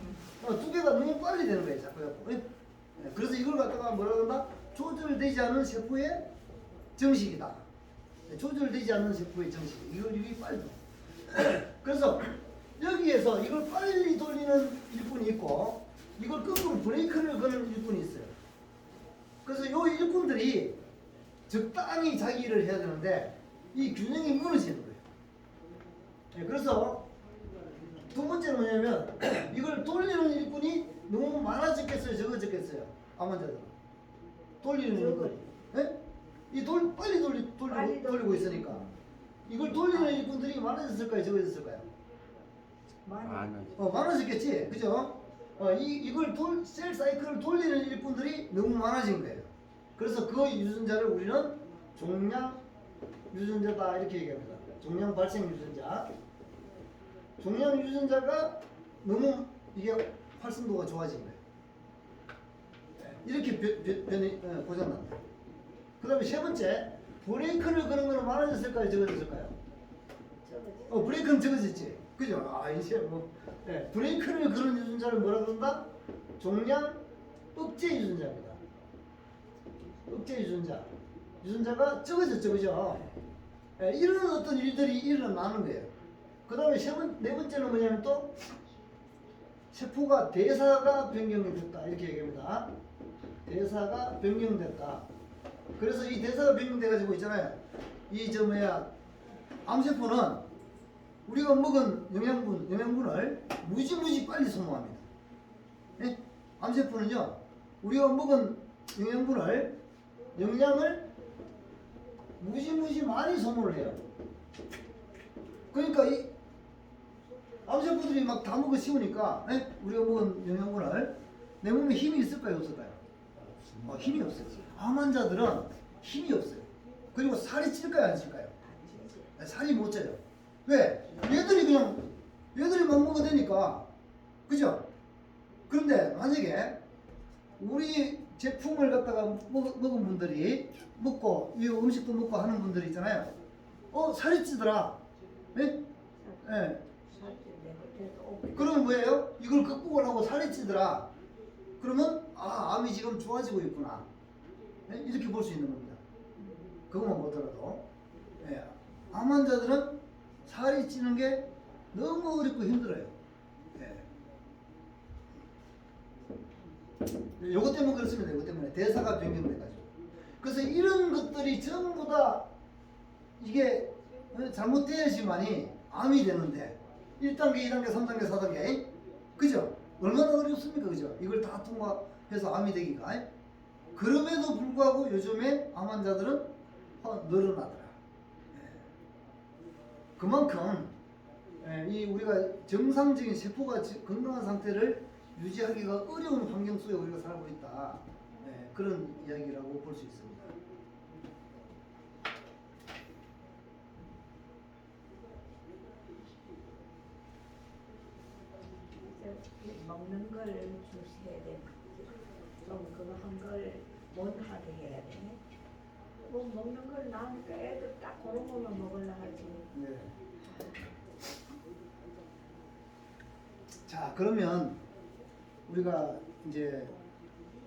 두 개가 너무 빨리 되는 거예요. 자꾸. 그래서 이걸 갖다가 뭐라 그러나? 조절되지 않은 세포의 정식이다. 조절되지 않는 세포의 정식. 이게 빨리 돌아. 그래서 여기에서 이걸 빨리 돌리는 일꾼이 있고 이걸 거꾸로 브레이크를 거는 일꾼이 있어요. 그래서 이 일꾼들이 적당히 자기 일을 해야 되는데 이 균형이 무너지는 거예요. 그래서 두 번째는 뭐냐면 이걸 돌리는 일꾼이 너무 많아졌겠어요, 적어졌겠어요? 암 환자들은 돌리는 일꾼이 빨리 돌리고 있으니까 이걸 돌리는 일꾼들이 많아졌을까요, 적어졌을까요? 많이 많아졌겠지, 그죠? 이걸 셀 사이클을 돌리는 일꾼들이 너무 많아진 거예요. 그래서 그 유전자를 우리는 종양 유전자다 이렇게 얘기합니다. 종양 발생 유전자. 종양 유전자가 너무 이게 활성도가 좋아진 거예요. 이렇게 변이 고장난다. 그 다음에 세 번째, 브레이크를 거는 거는 많아졌을까요? 적어졌을까요? 브레이크는 적어졌지. 그죠? 이제 브레이크를 거는 유전자를 뭐라 그런다? 종양 억제 유전자입니다. 억제 유전자. 유전자가 적어졌죠, 그죠? 이런 어떤 일들이 일어나는 거예요. 그 다음에 네 번째는 뭐냐면 또 세포가 대사가 변경이 됐다 이렇게 얘기합니다. 대사가 변경됐다. 그래서 이 대사가 변경돼 가지고 있잖아요. 암세포는 우리가 먹은 영양분을 무지무지 빨리 소모합니다. 네? 암세포는요, 우리가 먹은 영양을 무지무지 많이 소모를 해요. 그러니까 이 암세포들이 막 다 먹어 씌우니까 우리가 먹은 영양분을 내 몸에 힘이 있을까요, 없을까요? 힘이 없어요. 암 환자들은 힘이 없어요. 그리고 살이 찔까요, 안 찔까요? 살이 못 쪄요. 왜? 얘들이 막 먹어도 되니까. 그죠? 그런데 만약에 우리 제품을 갖다가 먹은 분들이 먹고 이 음식도 먹고 하는 분들이 있잖아요. 살이 찌더라. 네? 그러면 뭐예요? 이걸 극복을 하고 살이 찌더라. 그러면 암이 지금 좋아지고 있구나. 이렇게 볼 수 있는 겁니다. 그것만 보더라도. 암 환자들은 살이 찌는 게 너무 어렵고 힘들어요. 요것 때문에 그렇습니다. 요것 때문에 대사가 변경돼가지고. 그래서 이런 것들이 전부 다 이게 잘못되어야지만이 암이 되는데 1단계, 2단계, 3단계, 4단계 그죠? 얼마나 어렵습니까? 그죠? 이걸 다 통과해서 암이 되기가. 그럼에도 불구하고 요즘에 암 환자들은 늘어나더라. 그만큼 우리가 정상적인 세포가 건강한 상태를 유지하기가 어려운 환경 속에 우리가 살고 있다. 그런 이야기라고 볼 수 있습니다. 먹는 걸 주셔야 돼. 좀 그거 한 걸 못 하게 해야 돼. 뭐 먹는 걸 나니까 애들 딱 그런 거만 먹으려 하지. 네. 자, 그러면 우리가 이제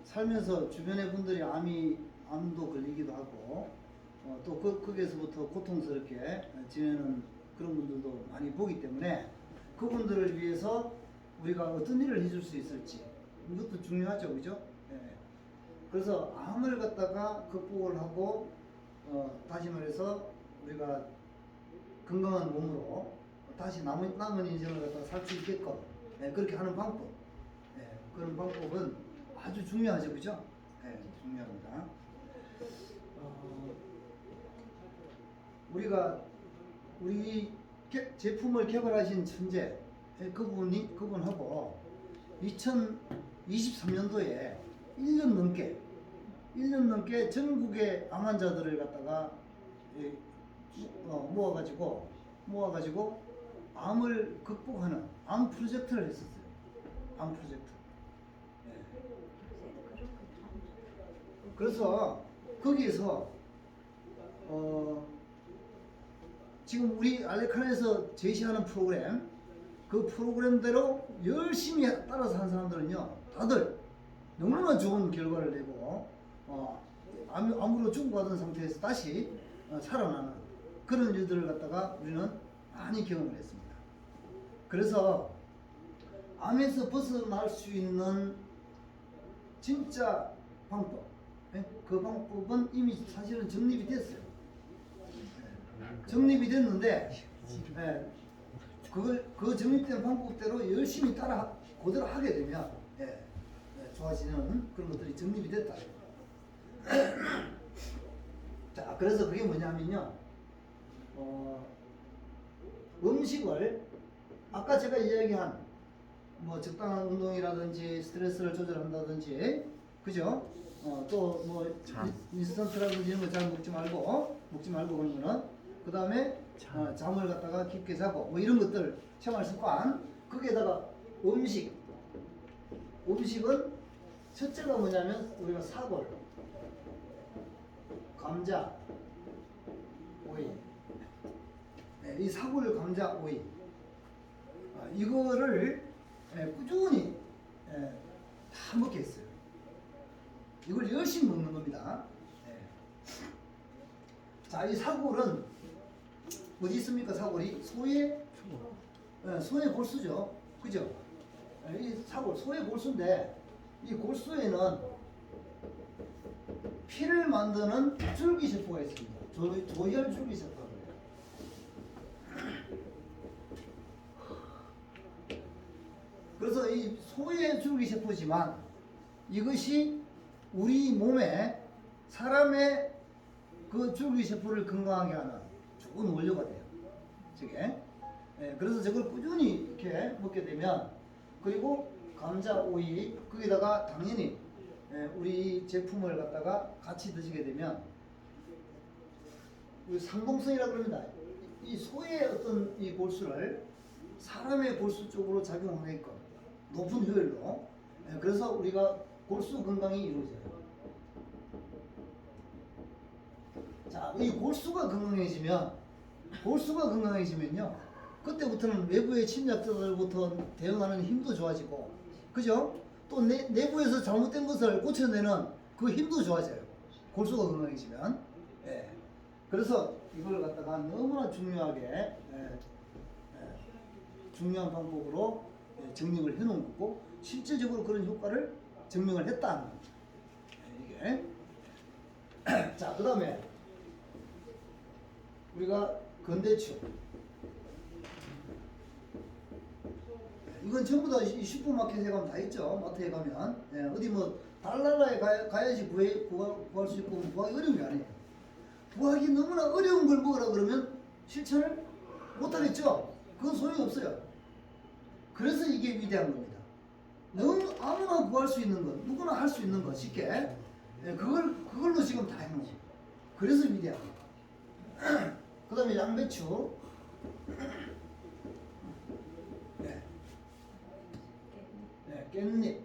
살면서 주변의 분들이 암도 걸리기도 하고 또 거기에서부터 고통스럽게 지내는 그런 분들도 많이 보기 때문에 그분들을 위해서 우리가 어떤 일을 해줄 수 있을지 이것도 중요하죠, 그죠? 그래서 암을 갖다가 극복을 하고 다시 말해서 우리가 건강한 몸으로 다시 남은 인생을 갖다가 살 수 있게끔 그렇게 하는 방법, 그런 방법은 아주 중요하죠, 그죠? 중요합니다. 우리 제품을 개발하신 천재 그분하고 2023년도에 1년 넘게 전국의 암 환자들을 갖다가 모아가지고 암을 극복하는 암 프로젝트를 했었어요. 암 프로젝트. 그래서 거기에서 지금 우리 알레칸에서 제시하는 프로그램, 그 프로그램대로 열심히 따라서 한 사람들은요, 다들 너무나 좋은 결과를 내고 암으로 죽어가던 상태에서 다시 살아나는 그런 일들을 갖다가 우리는 많이 경험을 했습니다. 그래서 암에서 벗어날 수 있는 진짜 방법, 그 방법은 이미 사실은 정립이 됐어요. 정립이 됐는데 그 정립된 방법대로 열심히 그대로 하게 되면 좋아지는 그런 것들이 정립이 됐다. 자, 그래서 그게 뭐냐면요, 음식을 아까 제가 이야기한 뭐 적당한 운동이라든지 스트레스를 조절한다든지 그죠? 또 뭐 인스턴트라든지 이런 거 잘 먹지 말고 그런 거는 그 다음에 잠을 갖다가 깊게 자고 뭐 이런 것들 생활 습관 거기에다가 음식은 첫째가 뭐냐면 우리가 사골, 감자, 오이 네, 이 사골, 감자, 오이 이거를 꾸준히 다 먹게 했어요. 이걸 열심히 먹는 겁니다. 자, 이 사골은 어디 있습니까? 사골이 소의 골수죠. 그죠? 이 사골 소의 골수인데 이 골수에는 피를 만드는 줄기세포가 있습니다. 조혈 줄기세포라고 해요. 그래서 이 소의 줄기세포지만 이것이 우리 몸에 사람의 그 줄기세포를 건강하게 하는 좋은 원료가 돼요. 저게. 그래서 저걸 꾸준히 이렇게 먹게 되면 그리고 감자, 오이 거기다가 당연히 우리 제품을 갖다가 같이 드시게 되면 우리 상동성이라고 그럽니다. 이 소의 어떤 이 골수를 사람의 골수 쪽으로 작용하게끔 높은 효율로 그래서 우리가 골수 건강이 이루어져요. 자, 이 골수가 건강해지면요 그때부터는 외부의 침략자들부터 대응하는 힘도 좋아지고 그죠? 또 내부에서 잘못된 것을 고쳐내는 그 힘도 좋아져요. 골수가 건강해지면. 그래서 이걸 갖다가 너무나 중요하게 중요한 방법으로 증명을 해놓은 거고 실제적으로 그런 효과를 증명을 했다는 겁니다. 이게 자, 그 다음에 우리가 건대추 이건 전부 다 슈퍼마켓에 가면 다 있죠. 마트에 가면 어디 뭐 달나라에 가야지 구할 수 있고 구하기 어려운 게 아니에요. 구하기 너무나 어려운 걸 먹으라 그러면 실천을 못하겠죠. 그건 소용이 없어요. 그래서 이게 위대한 겁니다. 너무 아무나 구할 수 있는 것, 누구나 할 수 있는 것 쉽게 그걸로 지금 다 해놓은 거예요. 그래서 위대한 거예요. 그 다음에 양배추 깻잎.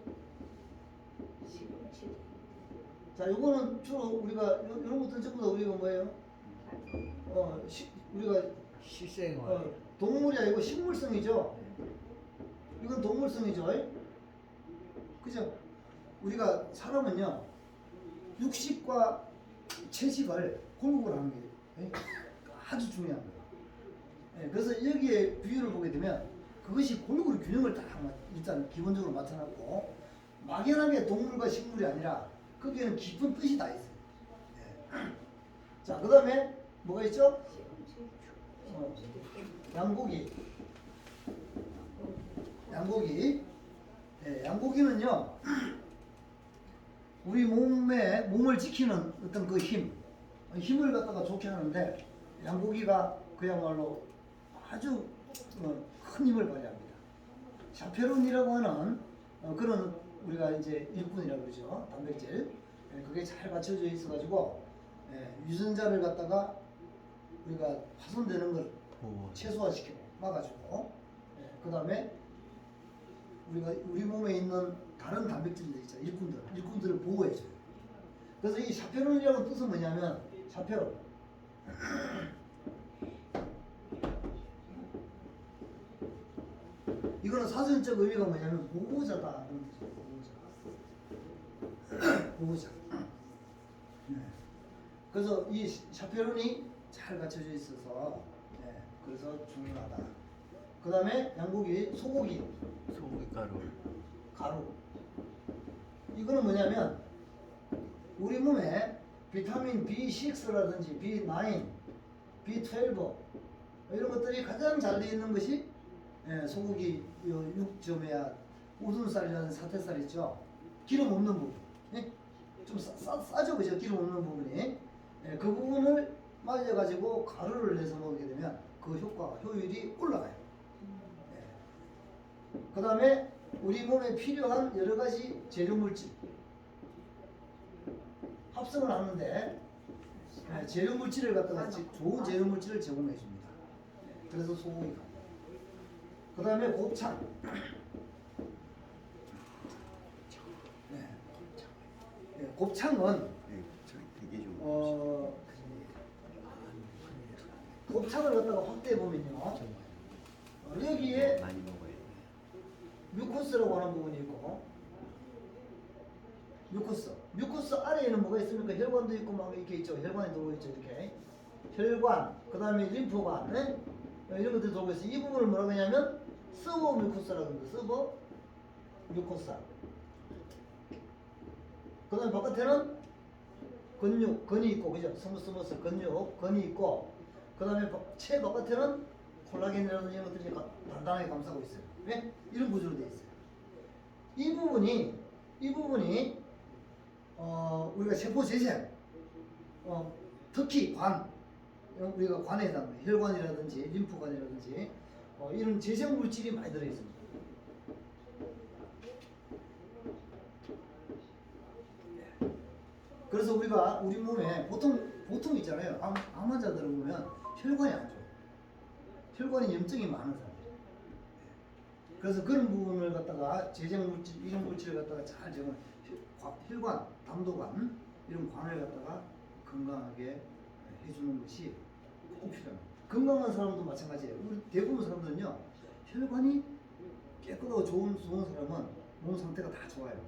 자, 요거는 주로 우리가 이런 것들 전부 다 우리가 뭐예요? 우리가 실생활. 동물이 아니고 식물성이죠. 이건 동물성이죠. 그죠? 우리가 사람은요 육식과 채식을 골고루 하는 게 아주 중요한 거예요. 그래서 여기에 비율을 보게 되면 그것이 골고루 균형을 딱 일단 기본적으로 맞춰놨고 막연하게 동물과 식물이 아니라 거기에는 깊은 뜻이 다 있어요. 자, 그 다음에 뭐가 있죠? 양고기. 양고기는요 우리 몸을 지키는 어떤 그 힘을 갖다가 좋게 하는데 양고기가 그야말로 아주 큰 힘을 발휘합니다. 샤페론이라고 하는 그런 우리가 이제 일꾼이라고 그러죠. 단백질 그게 잘 갖춰져 있어가지고 유전자를 갖다가 우리가 파손되는 걸 최소화시키고 막아주고 그 다음에 우리 몸에 있는 다른 단백질들 있죠. 일꾼들을 보호해줘요. 그래서 이 샤페론이라는 뜻은 뭐냐면 샤페론 이거는 사전적 의미가 뭐냐면 보호자다. 보호자. 그래서 이 샤페론이 잘 갖춰져 있어서 그래서 중요하다. 그 다음에 양고기, 소고기 가루. 이거는 뭐냐면 우리 몸에 비타민 B6라든지 B9, B12 이런 것들이 가장 잘 되어 있는 것이 소고기 육점에야 우둔살이라는 사태살 있죠. 기름 없는 부분. 좀 싸죠, 그죠? 기름 없는 부분이. 그 부분을 말려가지고 가루를 내서 먹게 되면 그 효율이 올라가요. 그 다음에 우리 몸에 필요한 여러 가지 재료 물질 합성을 하는데 재료 물질을 갖다가 좋은 재료 물질을 제공해 줍니다. 그래서 소고기가. 그 다음에 곱창. 곱창은 네, 저기 되게 좋은 곱창을 갖다가 확대해 보면요. 여기에 많이 먹어야 돼. 뮤코스라고 하는 부분이 있고, 뮤코스 아래에는 뭐가 있습니까? 혈관도 있고 막 이렇게 있죠. 혈관이 돌고 있죠. 이렇게 혈관, 그 다음에 림프관, 이런 것들이 돌고 있어요. 이 부분을 뭐라고 하냐면 서버 뮤코스라고 합니다. 서버 뮤코스. 그 다음에 바깥에는 근육, 근이 있고, 그죠? 스무스 근육, 근이 있고, 그 다음에 체 바깥에는 콜라겐이라든지 이런 것들이 단단하게 감싸고 있어요. 네? 이런 구조로 되어 있어요. 이 부분이 우리가 세포 재생, 특히 우리가 관에 해당합니다. 혈관이라든지 림프관이라든지 이런 재생 물질이 많이 들어 있습니다. 그래서 우리가 우리 몸에 보통 있잖아요. 암 환자들을 보면 혈관이 안 좋아요. 혈관에 염증이 많은 사람들. 그래서 그런 부분을 갖다가 재생 물질, 이런 물질을 갖다가 잘 제공, 혈관, 담도관 이런 관을 갖다가 건강하게 해주는 것이 꼭 필요합니다. 건강한 사람도 마찬가지예요. 우리 대부분 사람들은요, 혈관이 깨끗하고 좋은 사람은 몸 상태가 다 좋아요.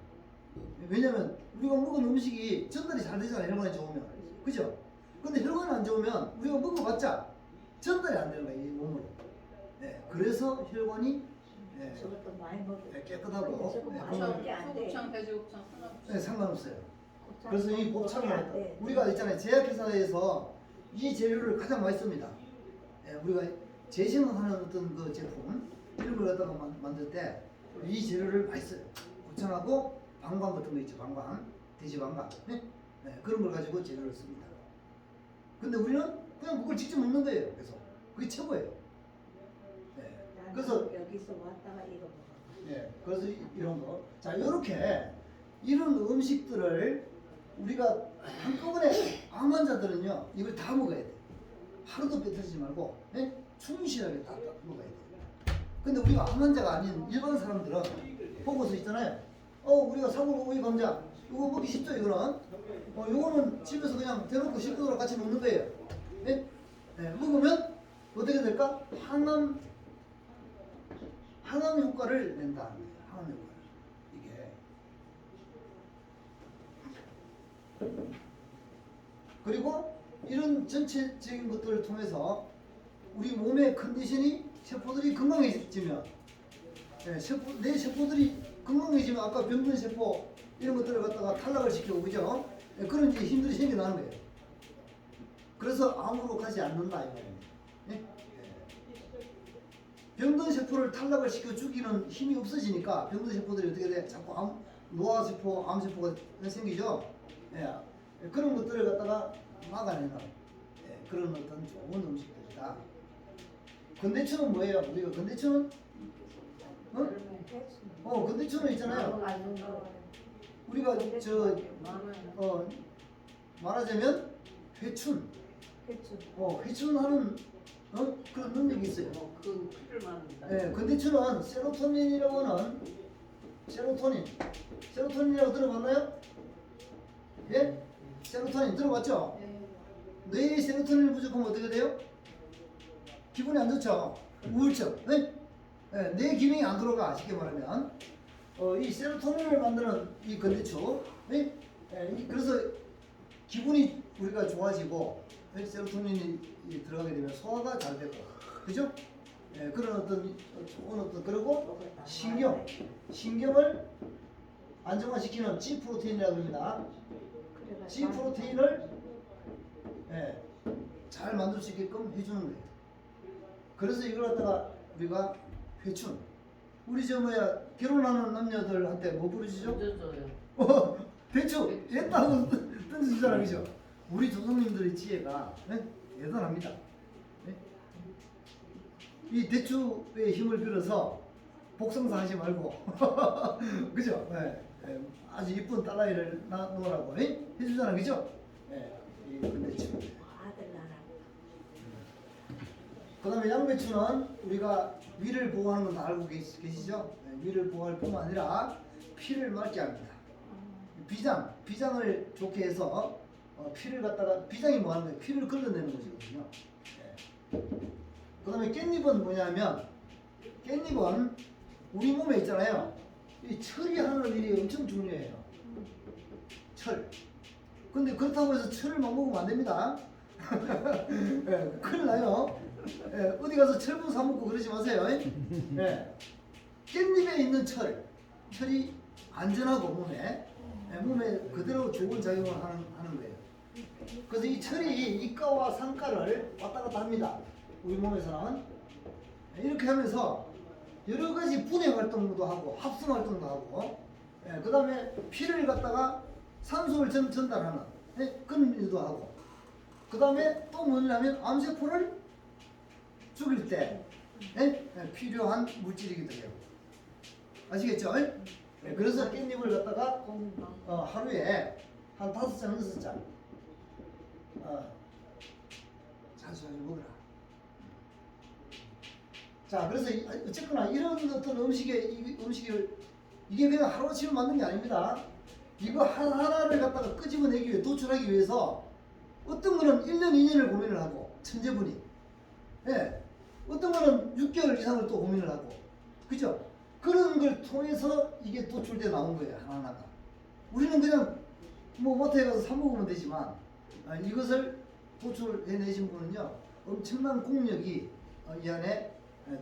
왜냐면 우리가 먹은 음식이 전달이 잘 되잖아요. 혈관이 좋으면, 그죠? 근데 혈관이 안 좋으면 우리가 먹어봤자 전달이 안 되는 거예요, 이 몸으로. 네, 그래서 혈관이 저것도 많이 먹어. 깨끗하고 곱창, 돼지곱창 네, 상관없어요. 곱창 그래서 이 먹으면 곱창을 안 돼. 우리가 있잖아요. 제약회사에서 이 재료를 가장 많이 씁니다. 우리가 재생하는 어떤 그 제품 이런 걸 갖다가 만들 때 이 재료를 많이 써요. 곱창하고 방광 같은 거 있죠. 방광, 돼지 방광, 그런 걸 가지고 재료를 씁니다. 근데 우리는 그냥 그걸 직접 먹는 거예요. 그래서 그게 최고예요. 그래서 여기서 왔다가 이거 먹어. 그래서 이런 거. 자, 이런 음식들을 우리가 한꺼번에 암 환자들은요, 이걸 다 먹어야 돼. 하루도 빼뜨리지 말고, 충실하게 다 먹어야 돼. 근데 우리가 암 환자가 아닌 일반 사람들은 보고서 있잖아요. 우리가 사골 오이 감자, 이거 먹기 쉽죠, 이거는. 이거는 집에서 그냥 대놓고 식구들하고 같이 먹는 거예요. 먹으면 어떻게 될까? 항암 효과를 낸다. 항암 효과를. 이게. 그리고 이런 전체적인 것들을 통해서 우리 몸의 컨디션이 세포들이 건강해지면, 내 세포들이 건강해지면 아까 병든 세포 이런 것들을 갖다가 탈락을 시키고, 그죠? 그런 이제 힘들이 생겨나는 거예요. 그래서 암으로 가지 않는다 이거예요. 병든 세포를 탈락을 시켜 죽이는 힘이 없어지니까 병든 세포들이 어떻게 돼? 자꾸 노화세포, 암세포가 생기죠. 그런 것들을 갖다가 막아내는 그런 어떤 좋은 음식들이다. 건대추는 뭐예요? 우리가 건대추는 건대추는 있잖아요. 우리가 말하자면 회춘. 회춘하는 그런 능력이 있어요. 그 피를 만든다. 건대추는 세로토닌이라고 하는 세로토닌이라고 들어봤나요? 예? 세로토닌 들어봤죠? 뇌에 세로토닌이 부족하면 어떻게 돼요? 기분이 안 좋죠? 우울증. 뇌 기능이 안 돌아가. 쉽게 말하면 이 세로토닌을 만드는 이 건대추, 그래서 기분이 우리가 좋아지고 세로토닌이 들어가게 되면 소화가 잘 되고, 그죠? 그런 어떤 좋은 어떤, 그리고 신경을 안정화시키는 G 프로테인이라고 합니다. G 프로테인을 잘 만들 수 있게끔 해주는 거예요. 그래서 이걸 갖다가 우리가 회춘. 우리 결혼하는 남녀들한테 뭐 부르시죠? 대추 됐다고 던지잖아, 그죠? 우리 조상님들의 지혜가 대단합니다. 이 대추의 힘을 빌어서 복성사 하지 말고 그죠? 예, 예, 아주 이쁜 딸아이를 놓으라고 해주잖아, 그죠? 예, 이 건대추. 아들 나라. 그 다음에 양배추는 우리가 위를 보호하는 건 다 알고 계시죠? 예, 위를 보호할 뿐만 아니라 피를 맑게 합니다. 비장을 좋게 해서 피를 갖다가, 비장이 뭐 하는 거예요? 피를 걸러내는 거거든요. 예. 그 다음에 깻잎은 뭐냐면, 깻잎은 우리 몸에 있잖아요. 이 철이 하는 일이 엄청 중요해요. 철. 근데 그렇다고 해서 철을만 먹으면 안 됩니다. 예, 큰일 나요. 예, 어디 가서 철분 사 먹고 그러지 마세요. 예. 깻잎에 있는 철이 안전하고 몸에, 예, 몸에 그대로 좋은 작용을 하는 거예요. 그래서 이 철이 이가와 상가를 왔다 갔다 합니다. 우리 몸에서는. 이렇게 하면서 여러 가지 분해 활동도 하고 합성 활동도 하고, 예, 그 다음에 피를 갖다가 산소를 전달하는, 예, 그런 일도 하고, 그 다음에 또 뭐냐면 암세포를 죽일 때, 예, 예, 필요한 물질이기도 해요. 아시겠죠? 예, 그래서 깻잎을 갖다가 하루에 한 5장, 6장 자주 먹으라. 자, 그래서 어쨌거나 이런 어떤 음식을 이게 그냥 하루아침에 만든 게 아닙니다. 이거 하나를 갖다가 끄집어내기 위해, 도출하기 위해서 어떤 거는 1년, 2년을 고민을 하고, 천재분이. 예. 어떤 거는 6개월 이상을 또 고민을 하고. 그죠? 그런 걸 통해서 이게 도출돼 나온 거예요, 하나하나가. 우리는 그냥 뭐 마트에 가서 사 먹으면 되지만, 이것을 도출해내신 분은요, 엄청난 공력이 이 안에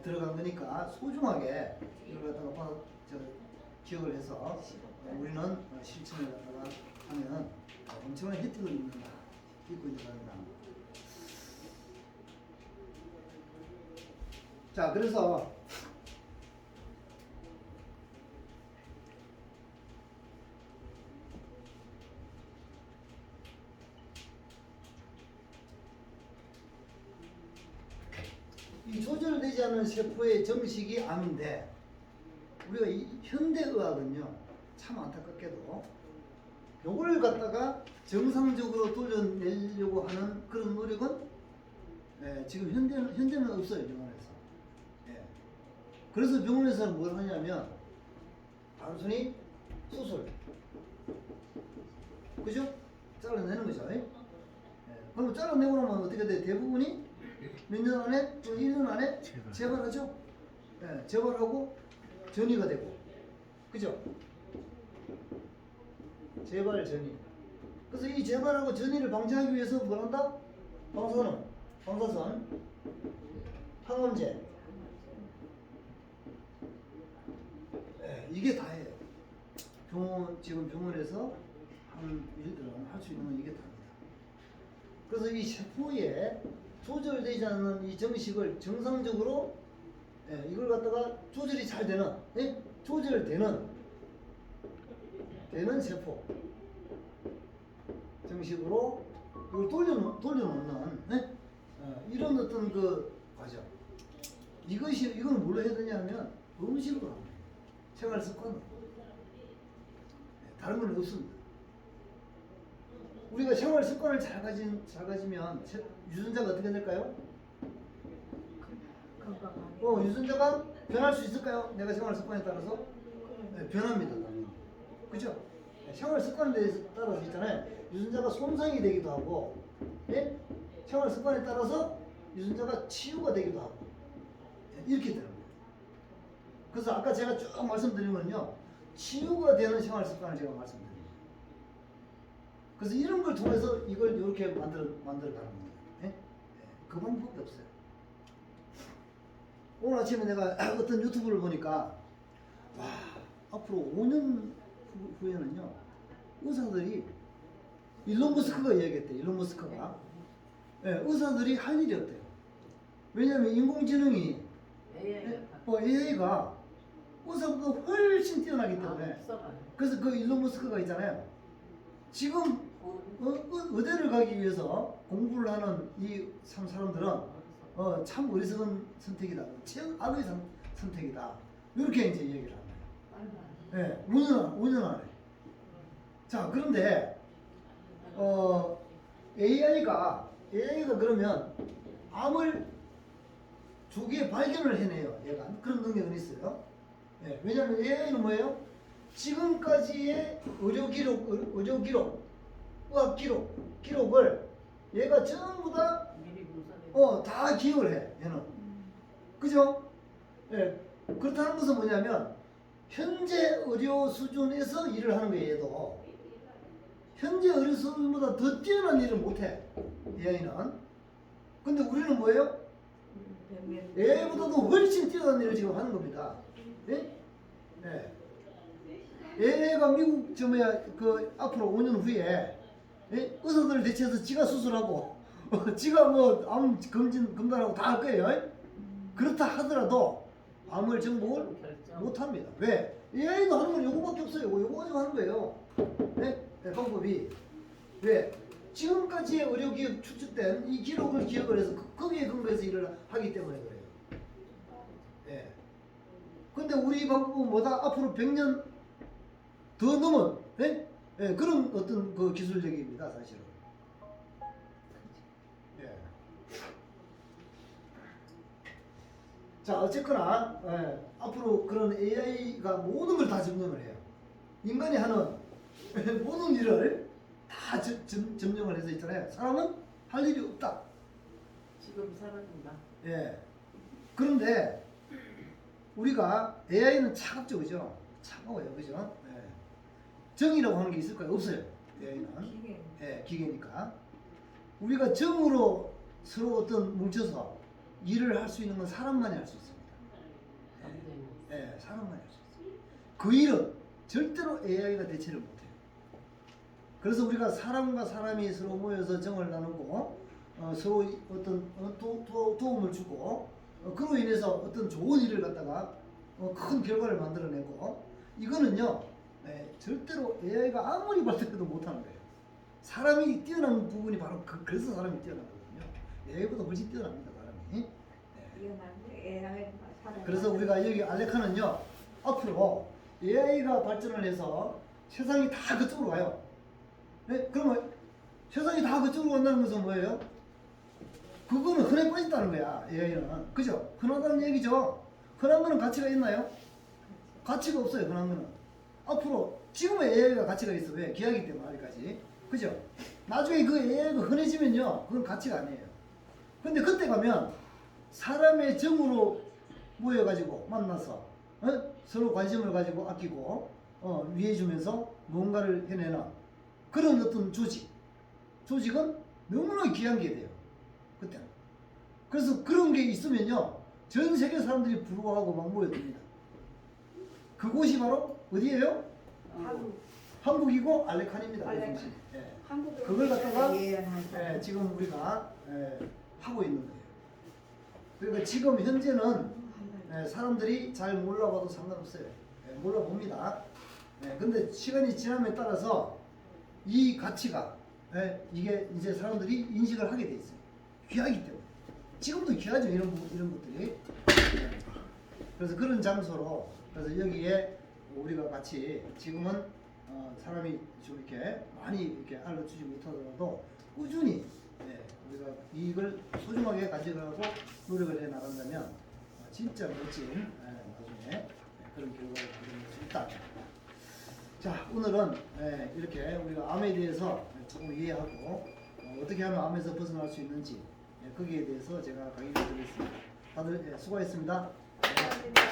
들어간 거니까 소중하게 이걸 갖다가 기억을 해서 우리는 실천을 갖다가 하면 엄청난 혜택을 입고 있는 겁니다. 자, 그래서 이 조절되지 않은 세포의 정식이 암인데, 우리가 이 현대의학은요, 참 안타깝게도 요걸 갖다가 정상적으로 돌려내려고 하는 그런 노력은, 예, 지금 현대는 없어요, 병원에서. 예. 그래서 병원에서는 뭘 하냐면 단순히 수술, 그죠? 잘라내는 거죠. 예. 그럼 잘라내고 나면 어떻게 돼? 대부분이 몇 년 안에, 또 1년 안에 재발하죠? 예, 재발하고 전이가 되고, 그죠? 재발, 전이. 그래서 이 재발하고 전이를 방지하기 위해서 뭘 한다? 방사선, 항암제. 예, 이게 다예요. 지금 병원에서 하는 일들은, 할 수 있는 건 이게 다입니다. 그래서 이 세포에 조절되지 않는 이 정식을 정상적으로, 예, 이걸 갖다가 조절이 잘 되는, 예? 조절되는 세포 정식으로 이걸 돌려놓는, 예? 이런 어떤 그 과정. 이거는 뭘로 해야 되냐면 음식으로 합니다. 생활 습관. 다른 건 없습니다. 우리가 생활 습관을 잘 가지면 유전자가 어떻게 될까요? 건강하게. 유전자가 변할 수 있을까요? 내가 생활 습관에 따라서? 네, 변합니다. 그죠? 생활 습관에 따라서 있잖아요. 유전자가 손상이 되기도 하고, 예? 생활 습관에 따라서 유전자가 치유가 되기도 하고, 이렇게 되는 거예요. 그래서 아까 제가 쭉 말씀드린 건요, 치유가 되는 생활 습관을 제가 말씀드립니다. 그래서 이런 걸 통해서 이걸 이렇게 만들어 가는 겁니다. 예? 그 방법이 없어요. 오늘 아침에 내가 어떤 유튜브를 보니까, 와, 앞으로 5년 후에는요, 의사들이, 일론 머스크가 이야기했대, 일론 머스크가. 예, 의사들이 할 일이 없대요. 왜냐하면 인공지능이, AI가 의사보다 훨씬 뛰어나기 때문에. 그래서 그 일론 머스크가 있잖아요. 지금 의대를 가기 위해서 공부를 하는 이 사람들은 참 어리석은 선택이다. 악의 선택이다. 이렇게 이제 얘기를 합니다. 예, 5년 안에. 자, 그런데 AI가 그러면 암을 조기에 발견을 해내요. 얘가 그런 능력은 있어요. 예, 왜냐하면 AI는 뭐예요? 지금까지의 의료 기록, 의학 기록을 얘가 전부 다 미리 분석해. 기억을 해. 얘는. 그죠? 예. 그렇다는 것은 뭐냐면 현재 의료 수준에서 일을 하는 거예요. 얘도. 현재 의료 수준보다 더 뛰어난 일을 못해. AI는. 근데 우리는 뭐예요? AI보다도 훨씬 뛰어난 일을 지금 하는 겁니다. 예? 예. AI가 미국 그 앞으로 5년 후에 예? 의사들 대체해서 지가 수술하고 지가 뭐 암 검단하고 다 할 거예요. 그렇다 하더라도 암을 정복을 못합니다. 왜? AI도 하는 건 요거밖에 없어요. 요거 가지고 하는 거예요. 네? 네, 방법이. 왜? 지금까지의 의료기업 추측된 이 기록을 기억을 해서 거기에 근거해서 일을 하기 때문에 그래요. 예. 근데 우리 방법은 뭐다? 앞으로 100년 더 넘은 예? 예, 그런 어떤 그 기술력입니다, 사실은. 예. 자, 어쨌거나 앞으로 그런 AI가 모든 걸 다 점령을 해요. 인간이 하는 모든 일을 다 점령을 해서 있잖아요. 사람은 할 일이 없다. 지금 사라진다. 예. 그런데 우리가 AI는 차갑죠, 차가워요, 그죠? 예. 정이라고 하는 게 있을까요? 없어요. AI는. 예, 기계니까. 우리가 정으로 서로 어떤 뭉쳐서 일을 할 수 있는 건 사람만이 할 수 있습니다. 예, 사람만이 할 수 있어요. 그 일은 절대로 AI가 대체를 못해요. 그래서 우리가 사람과 사람이 서로 모여서 정을 나누고 서로 어떤 도움을 주고 그로 인해서 어떤 좋은 일을 갖다가 큰 결과를 만들어내고 이거는요 절대로 AI가 아무리 발달해도 못하는 거예요. 사람이 뛰어난 부분이 바로 그래서 사람이 뛰어난 거거든요. AI보다 훨씬 뛰어납니다, 사람이. 그래서 우리가 여기 알레카는요 앞으로 AI가 발전을 해서 세상이 다 그쪽으로 가요. 네? 그러면 세상이 다 그쪽으로 간다는 것은 뭐예요? 그거는 흔해 빠졌다는 거야, AI는. 그죠? 흔하다는 얘기죠. 흔한 거는 가치가 있나요? 가치가 없어요, 흔한 거는. 앞으로 지금의 AI가 가치가 있어. 왜? 귀하기 때문에 아직까지. 그죠? 나중에 그 AI가 흔해지면요 그건 가치가 아니에요. 근데 그때 가면 사람의 정으로 모여가지고 만나서 서로 관심을 가지고 아끼고 위해주면서 뭔가를 해내는 그런 어떤 조직은 너무나 귀한 게 돼요. 그때는. 그래서 그런 게 있으면요 전 세계 사람들이 부러워하고 막 모여듭니다. 그곳이 바로 어디예요? 한국이고 알레칸입니다. 알레칸. 예. 그걸 갖다가 지금 우리가 하고 있는 거예요. 그러니까 지금 현재는 사람들이 잘 몰라봐도 상관없어요. 몰라봅니다. 근데 시간이 지남에 따라서 이 가치가 이게 이제 사람들이 인식을 하게 돼 있어요. 귀하기 때문에. 지금도 귀하죠, 이런 것들이. 그래서 그런 장소로 그래서 여기에 우리가 같이 지금은 사람이 좀 이렇게 많이 이렇게 알려주지 못하더라도 꾸준히 우리가 이걸 소중하게 가져가고 노력을 해 나간다면 진짜 멋진 나중에 그런 결과를 가져올 수 있다. 자, 오늘은 이렇게 우리가 암에 대해서 조금 이해하고 어떻게 하면 암에서 벗어날 수 있는지 거기에 대해서 제가 강의를 드리겠습니다. 다들 수고하셨습니다.